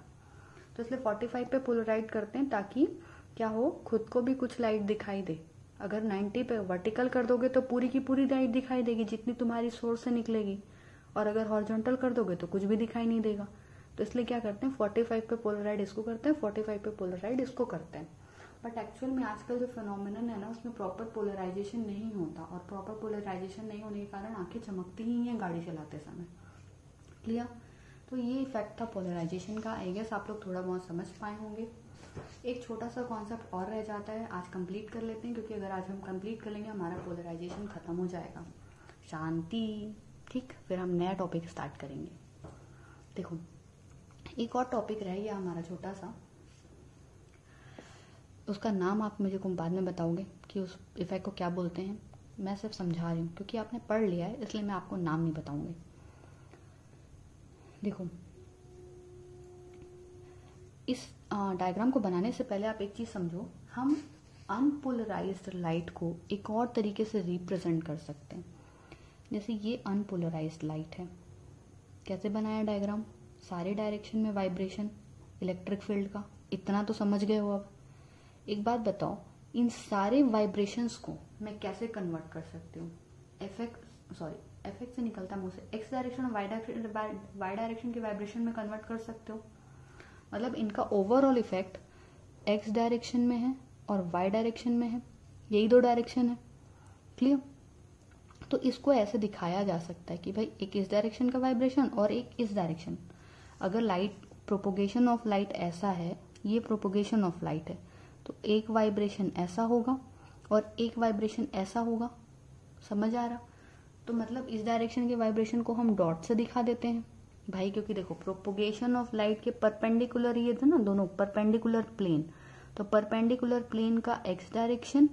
तो इसलिए 45 पे पोलराइड करते हैं ताकि क्या हो, खुद को भी कुछ लाइट दिखाई दे। अगर 90 पे वर्टिकल कर दोगे तो पूरी की पूरी लाइट दिखाई देगी जितनी तुम्हारी सोर्स से निकलेगी, और अगर हॉरिजॉन्टल कर दोगे तो कुछ भी दिखाई नहीं देगा। तो इसलिए क्या करते हैं, 45 पे पोलराइड इसको करते हैं, 45 पे पोलराइड इसको करते हैं। बट एक्चुअल में आजकल जो फिनोमिनन है ना, उसमें प्रॉपर पोलराइजेशन नहीं होता, और प्रॉपर पोलराइजेशन नहीं होने के कारण आंखें चमकती ही हैं गाड़ी चलाते समय। क्लियर। तो ये इफेक्ट था पोलराइजेशन का। आई गेस आप लोग थोड़ा बहुत समझ पाए होंगे। एक छोटा सा कॉन्सेप्ट और रह जाता है, आज कंप्लीट कर लेते हैं, क्योंकि अगर आज हम कंप्लीट कर लेंगे हमारा पोलराइजेशन खत्म हो जाएगा। शांति। ठीक, फिर हम नया टॉपिक स्टार्ट करेंगे। देखो, एक और टॉपिक रह गया हमारा छोटा सा, उसका नाम आप मुझे को बाद में बताओगे कि उस इफेक्ट को क्या बोलते हैं। मैं सिर्फ समझा रही हूँ क्योंकि आपने पढ़ लिया है, इसलिए मैं आपको नाम नहीं बताऊंगी। देखो, इस डायग्राम को बनाने से पहले आप एक चीज समझो, हम अनपोलराइज्ड लाइट को एक और तरीके से रिप्रेजेंट कर सकते हैं। जैसे ये अनपोलराइज्ड लाइट है, कैसे बनाया डायग्राम, सारे डायरेक्शन में वाइब्रेशन इलेक्ट्रिक फील्ड का, इतना तो समझ गए हो। अब एक बात बताओ, इन सारे वाइब्रेशंस को मैं कैसे कन्वर्ट कर सकती हूँ, एफ से निकलता मुंह से, एक्स डायरेक्शन और वाई डायरेक्शन के वाइब्रेशन में कन्वर्ट कर सकते हो। मतलब इनका ओवरऑल इफेक्ट एक्स डायरेक्शन में है और वाई डायरेक्शन में है, यही दो डायरेक्शन है। क्लियर। तो इसको ऐसे दिखाया जा सकता है कि भाई एक इस डायरेक्शन का वाइब्रेशन और एक इस डायरेक्शन। अगर लाइट प्रोपोगेशन ऑफ लाइट ऐसा है, ये प्रोपोगेशन ऑफ लाइट है, तो एक वाइब्रेशन ऐसा होगा और एक वाइब्रेशन ऐसा होगा। समझ आ रहा। तो मतलब इस डायरेक्शन के वाइब्रेशन को हम डॉट से दिखा देते हैं भाई, क्योंकि देखो प्रोपोगेशन ऑफ लाइट के परपेंडिकुलर ये थे ना, दोनों परपेंडिकुलर प्लेन, तो परपेंडिकुलर प्लेन का एक्स डायरेक्शन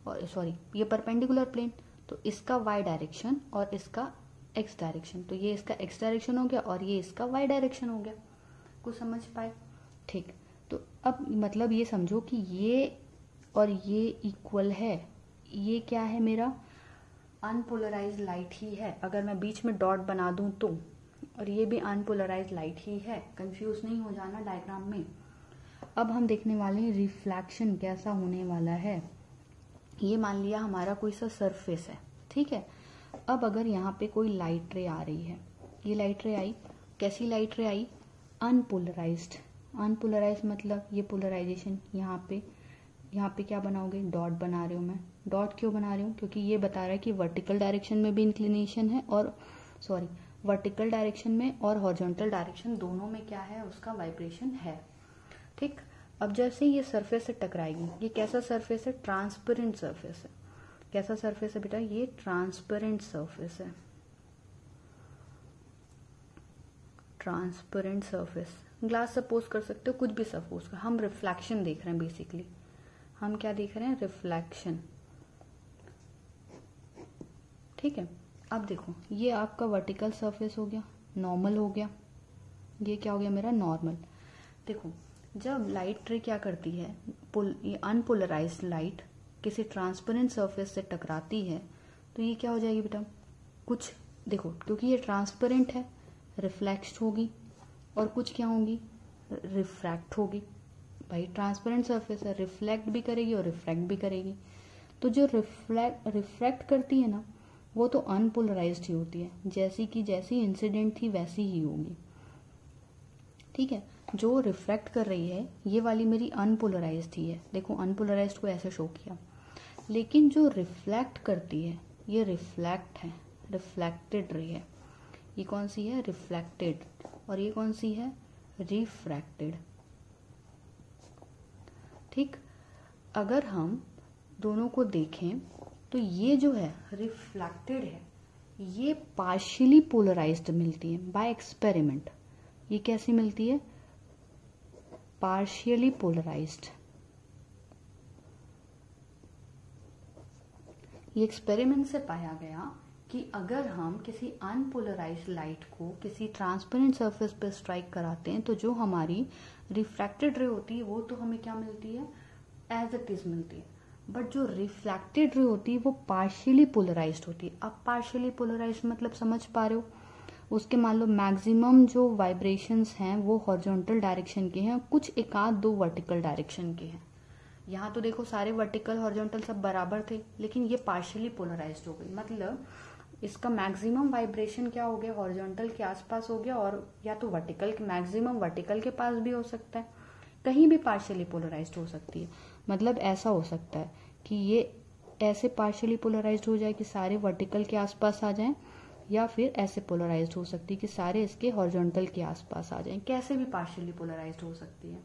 और ये परपेंडिकुलर प्लेन, तो इसका वाई डायरेक्शन और इसका एक्स डायरेक्शन, तो ये इसका एक्स डायरेक्शन हो गया और ये इसका वाई डायरेक्शन हो गया। कुछ समझ पाए। ठीक। तो अब मतलब ये समझो कि ये और ये इक्वल है, ये क्या है, मेरा अनपोलराइज्ड लाइट ही है। अगर मैं बीच में डॉट बना दूं तो, और ये भी अनपोलराइज्ड लाइट ही है, कंफ्यूज नहीं हो जाना डायग्राम में। अब हम देखने वाले हैं रिफ्लेक्शन कैसा होने वाला है। ये मान लिया हमारा कोई सा सरफेस है, ठीक है। अब अगर यहाँ पे कोई लाइट रे आ रही है, ये लाइट रे आई, कैसी लाइट रे आई, अनपोलराइज्ड। अनपोलराइज्ड मतलब ये पोलराइजेशन यहाँ पे क्या बनाओगे, डॉट बना रही हूँ मैं। डॉट क्यों बना रही हूँ, क्योंकि ये बता रहा है कि वर्टिकल डायरेक्शन में भी इंक्लिनेशन है, और वर्टिकल डायरेक्शन में और हॉरिजॉन्टल डायरेक्शन दोनों में क्या है, उसका वाइब्रेशन है। ठीक। अब जैसे ये सरफेस से टकराएगी, ये कैसा सरफेस है, ट्रांसपेरेंट सरफेस है। कैसा सरफेस है बेटा, ये ट्रांसपेरेंट सरफेस है। ट्रांसपेरेंट सरफेस, ग्लास सपोज कर सकते हो, कुछ भी सपोज कर। हम रिफ्लेक्शन देख रहे हैं बेसिकली, हम क्या देख रहे हैं, रिफ्लेक्शन। ठीक है। अब देखो, ये आपका वर्टिकल सरफेस हो गया, नॉर्मल हो गया, ये क्या हो गया मेरा, नॉर्मल। देखो, जब लाइट रे क्या करती है, ये अनपोलराइज्ड लाइट किसी ट्रांसपेरेंट सरफेस से टकराती है, तो ये क्या हो जाएगी बेटा, कुछ देखो, क्योंकि ये ट्रांसपेरेंट है, रिफ्लेक्ट होगी, और कुछ क्या होगी, रिफ्रैक्ट होगी। भाई ट्रांसपेरेंट सरफेस है, रिफ्लेक्ट भी करेगी और रिफ्रैक्ट भी करेगी। तो जो रिफ्रैक्ट करती है ना, वो तो अनपोलराइज्ड ही होती है, जैसी इंसिडेंट थी वैसी ही होगी। ठीक है। जो रिफ्रैक्ट कर रही है ये वाली मेरी अनपोलराइज्ड ही है, देखो अनपोलराइज्ड को ऐसे शो किया। लेकिन जो रिफ्लेक्ट करती है ये रिफ्लेक्ट है, रिफ्लेक्टेड रे है। ये कौन सी है? रिफ्लेक्टेड। और ये कौन सी है? रिफ्रैक्टेड। ठीक, अगर हम दोनों को देखें तो ये जो है रिफ्लेक्टेड है, ये पार्शियली पोलराइज्ड मिलती है बाय एक्सपेरिमेंट। ये कैसी मिलती है? Partially polarised. ये एक्सपेरिमेंट से पाया गया कि अगर हम किसी अनपोलराइज्ड लाइट को किसी ट्रांसपेरेंट सरफेस पर स्ट्राइक कराते हैं तो जो हमारी रिफ्रैक्टेड रे होती है वो तो हमें क्या मिलती है? एज इट इज मिलती है। बट जो रिफ्लेक्टेड रे होती है वो पार्शियली पोलराइज्ड होती है। अब पार्शियली पोलराइज्ड मतलब समझ पा रहे हो? उसके मान लो मैक्सिमम जो वाइब्रेशंस हैं वो हॉरिजॉन्टल डायरेक्शन के हैं, कुछ एक आध दो वर्टिकल डायरेक्शन के हैं। यहाँ तो देखो सारे वर्टिकल हॉरिजॉन्टल सब बराबर थे, लेकिन ये पार्शियली पोलराइज्ड हो गई। मतलब इसका मैक्सिमम वाइब्रेशन क्या हो गया? हॉरिजॉन्टल के आसपास हो गया, और या तो वर्टिकल के, मैक्सिमम वर्टिकल के पास भी हो सकता है, कहीं भी पार्शियली पोलराइज्ड हो सकती है। मतलब ऐसा हो सकता है कि ये ऐसे पार्शियली पोलराइज्ड हो जाए कि सारे वर्टिकल के आसपास आ जाएं, या फिर ऐसे पोलराइज्ड हो सकती है कि सारे इसके हॉरिजॉन्टल के आसपास आ जाएं। कैसे भी पार्शियली पोलराइज्ड हो सकती है,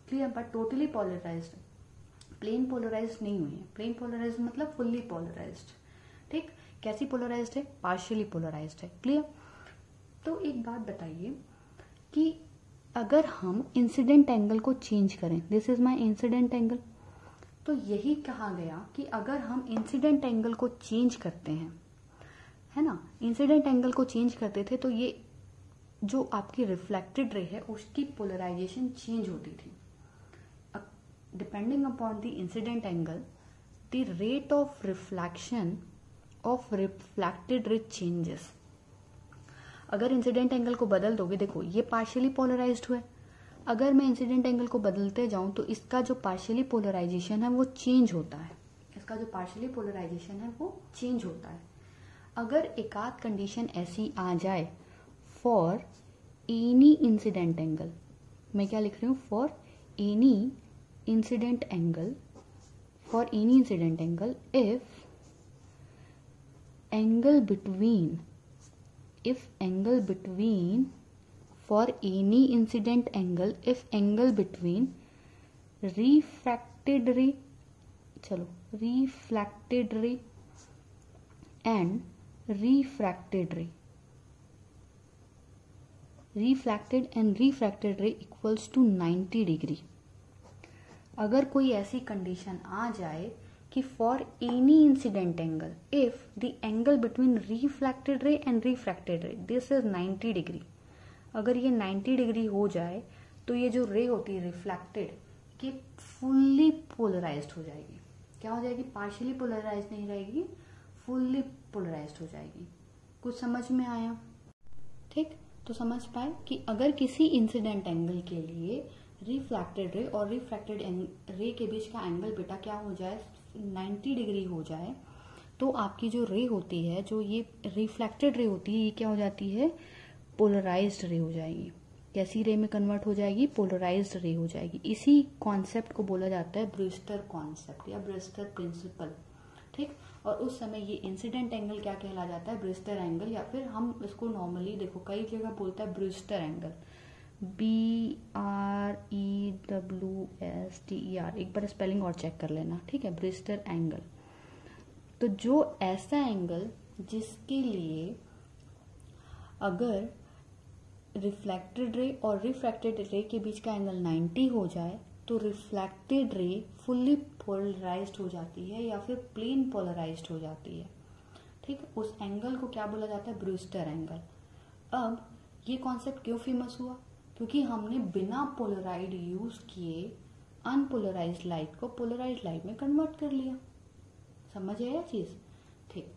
clear. But totally polarised, plane polarised नहीं हुई है। प्लेन पोलराइज्ड मतलब फुल्ली पोलराइज्ड। ठीक, कैसी पोलराइज्ड है? पार्शियली पोलराइज्ड है, क्लियर। तो एक बात बताइए कि अगर हम इंसिडेंट एंगल को चेंज करें, this is my incident angle, तो यही कहा गया कि अगर हम इंसिडेंट एंगल को चेंज करते हैं, है ना, इंसिडेंट एंगल को चेंज करते थे तो ये जो आपकी रिफ्लेक्टेड रे है उसकी पोलराइजेशन चेंज होती थी। Depending upon the incident angle the rate of reflection of reflected ray changes. अगर इंसिडेंट एंगल को बदल दोगे, देखो ये पार्शियली पोलराइज्ड हुआ है, अगर मैं इंसिडेंट एंगल को बदलते जाऊं तो इसका जो पार्शियली पोलराइजेशन है वो चेंज होता है। इसका जो पार्शियली पोलराइजेशन है वो चेंज होता है। अगर एक आध कंडीशन ऐसी आ जाए फॉर एनी इंसिडेंट एंगल, मैं क्या लिख रही हूं? For any incident angle, for any incident angle if angle between, if angle between, for any incident angle, if angle between refracted ray, चलो reflected ray and refracted ray, reflected and refracted ray equals to 90 degree. अगर कोई ऐसी condition आ जाए कि for any incident angle if the angle between reflected ray and refracted रे this is 90 degree, अगर ये 90 degree हो जाए तो ये जो रे होती है रिफ्लेक्टेड की फुल्ली पोलराइज्ड हो जाएगी। क्या हो जाएगी? पार्शियली पोलराइज्ड नहीं रहेगी, फुल्ली पोलराइज्ड हो जाएगी। कुछ समझ में आया? ठीक, तो समझ पाए कि अगर किसी इंसिडेंट एंगल के लिए रिफ्लेक्टेड रे और रिफ्रैक्टेड रे के बीच का एंगल बेटा क्या हो जाए? 90 डिग्री हो जाए, तो आपकी जो रे होती है, जो ये रिफ्लेक्टेड रे होती है, ये क्या हो जाती है? पोलराइज्ड रे हो जाएगी। कैसी रे में कन्वर्ट हो जाएगी? पोलराइज्ड रे हो जाएगी। इसी कॉन्सेप्ट को बोला जाता है ब्रूस्टर कॉन्सेप्ट या ब्रूस्टर प्रिंसिपल। ठीक, और उस समय ये इंसिडेंट एंगल क्या कहला जाता है? ब्रूस्टर एंगल, या फिर हम इसको नॉर्मली देखो कई जगह बोलता है ब्रूस्टर एंगल, BREWSTER। एक बार स्पेलिंग और चेक कर लेना, ठीक है? Brewster angle. तो जो ऐसा एंगल जिसके लिए अगर रिफ्लेक्टेड रे और रिफ्रैक्टेड रे के बीच का एंगल 90 हो जाए तो रिफ्लेक्टेड रे फुल्ली पोलराइज्ड हो जाती है या फिर प्लेन पोलराइज्ड हो जाती है। ठीक, उस एंगल को क्या बोला जाता है? Brewster angle. अब ये कॉन्सेप्ट क्यों फेमस हुआ? क्योंकि हमने बिना पोलराइड यूज किए अनपोलराइज्ड लाइट को पोलराइज्ड लाइट में कन्वर्ट कर लिया। समझ आया चीज? ठीक,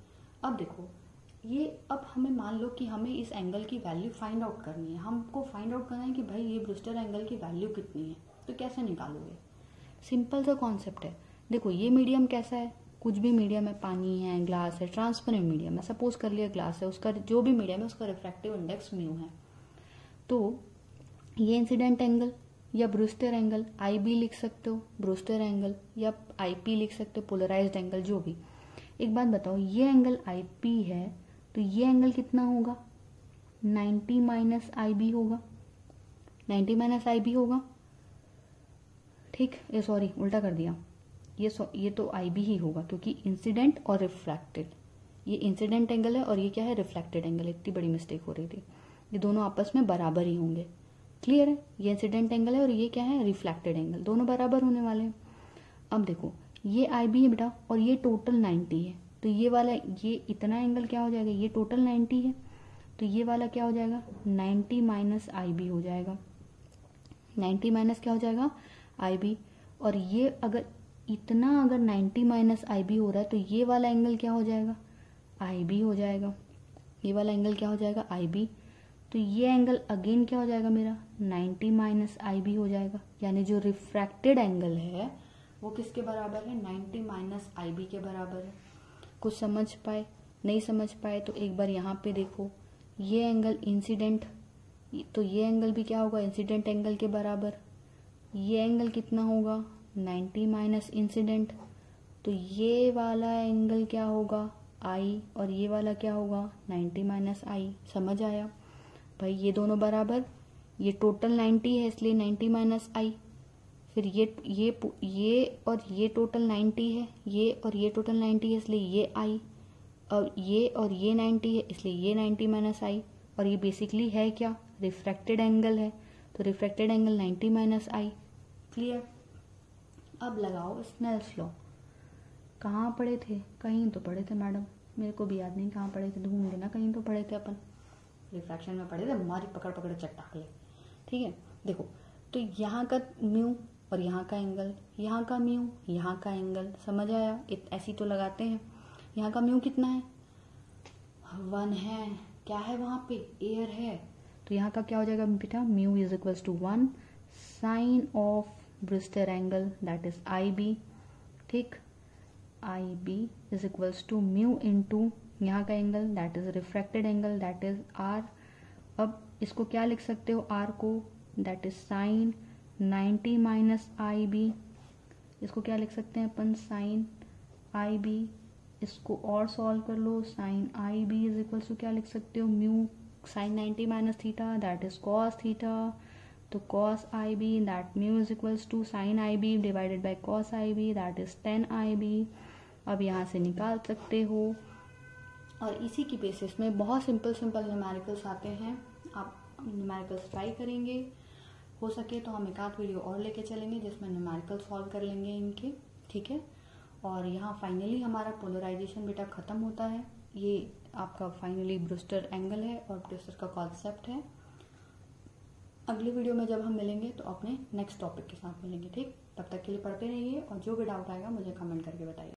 अब देखो ये, अब हमें मान लो कि हमें इस एंगल की वैल्यू फाइंड आउट करनी है। हमको फाइंड आउट करना है कि भाई ये ब्रूस्टर एंगल की वैल्यू कितनी है, तो कैसे निकालोगे? सिंपल सा कॉन्सेप्ट है। देखो ये मीडियम कैसा है? कुछ भी मीडियम है, पानी है, ग्लास है, ट्रांसपेरेंट मीडियम है। सपोज कर लिया ग्लास है, उसका जो भी मीडियम है उसका रिफ्रैक्टिव इंडेक्स म्यू है। तो ये इंसिडेंट एंगल या ब्रूस्टर एंगल, आई बी लिख सकते हो ब्रूस्टर एंगल, या आई पी लिख सकते हो पोलराइज्ड एंगल, जो भी। एक बात बताओ, ये एंगल आई पी है तो ये एंगल कितना होगा, 90 माइनस आई बी होगा, 90 माइनस आई बी होगा, ठीक। ये सॉरी उल्टा कर दिया, ये तो आई बी ही होगा, क्योंकि इंसिडेंट और रिफ्लेक्टेड, ये इंसिडेंट एंगल है और ये क्या है, रिफ्लेक्टेड एंगल। इतनी बड़ी मिस्टेक हो रही थी, ये दोनों आपस में बराबर ही होंगे, क्लियर है। ये इंसिडेंट एंगल है और ये क्या है, रिफ्लेक्टेड एंगल, दोनों बराबर होने वाले हैं। अब देखो, ये आई बी है बेटा और ये टोटल 90 है, तो ये वाला, ये इतना एंगल क्या हो जाएगा, ये टोटल 90 है, तो ये वाला क्या हो जाएगा, 90 माइनस आई बी हो जाएगा, 90 माइनस क्या हो जाएगा, आई बी। और ये अगर इतना, अगर 90 माइनस आई बी हो रहा है तो ये वाला एंगल क्या हो जाएगा, आई बी हो जाएगा, ये वाला एंगल क्या हो जाएगा, आई बी। तो ये एंगल अगेन क्या हो जाएगा मेरा, 90 माइनस आई बी हो जाएगा, यानी जो रिफ्रैक्टेड एंगल है वो किसके बराबर है, 90 माइनस आई बी के बराबर है। कुछ समझ पाए, नहीं समझ पाए तो एक बार यहाँ पे देखो, ये एंगल इंसिडेंट, तो ये एंगल भी क्या होगा, इंसिडेंट एंगल के बराबर। ये एंगल कितना होगा, 90 माइनस इंसिडेंट, तो ये वाला एंगल क्या होगा, आई, और ये वाला क्या होगा, 90 माइनस आई। समझ आया भाई, ये दोनों बराबर, ये टोटल 90 है इसलिए 90 माइनस आई, फिर ये और ये टोटल 90 है, ये और ये टोटल 90 है इसलिए ये आई, और ये 90 है इसलिए ये 90 माइनस आई। और ये बेसिकली है क्या, रिफ्रैक्टेड एंगल है, तो रिफ्रैक्टेड एंगल 90 माइनस आई, क्लियर। अब लगाओ स्नेल्स लॉ। कहाँ पढ़े थे, कहीं तो पढ़े थे मैडम, मेरे को भी याद नहीं कहाँ पढ़े थे, ढूंढ ना, कहीं तो पढ़े थे अपन, रिफ्रैक्शन में पढ़े थे, हमारी पकड़ पकड़ चट्टाक ले, ठीक है। देखो, तो यहाँ का म्यू और यहाँ का एंगल, यहाँ का म्यू, यहाँ का एंगल, समझ आया। ऐसी तो लगाते हैं। यहाँ का म्यू कितना है, 1 है, क्या है वहाँ पे, एयर है, तो यहाँ का क्या हो जाएगा बेटा, mu is equals to 1 sine of Brewster angle that is I B, ठीक। I B is equals to mu into यहाँ का angle that is refracted angle that is R. अब इसको क्या लिख सकते हो, आर को, that is sine 90 minus I B, इसको क्या लिख सकते हैं अपन, साइन आई बी। इसको और सॉल्व कर लो, sine I B is equals to क्या लिख सकते हो, mu sine 90 minus theta that is cos theta, तो cos I B that mu is equals to sine I B divided by cos I B that is 10 I B. अब यहाँ से निकाल सकते हो, और इसी की बेसिस में बहुत सिंपल न्यूमेरिकल्स आते हैं। आप न्यूमेरिकल्स ट्राई करेंगे, हो सके तो हम एक आध वीडियो और लेके चलेंगे जिसमें न्यूमेरिकल सॉल्व कर लेंगे इनके, ठीक है। और यहाँ फाइनली हमारा पोलराइजेशन बेटा ख़त्म होता है। ये आपका फाइनली ब्रूस्टर एंगल है और ब्रूस्टर का कॉन्सेप्ट है। अगली वीडियो में जब हम मिलेंगे तो अपने नेक्स्ट टॉपिक के साथ मिलेंगे, ठीक। तब तक के लिए पढ़ते रहिए और जो भी डाउट आएगा मुझे कमेंट करके बताइए।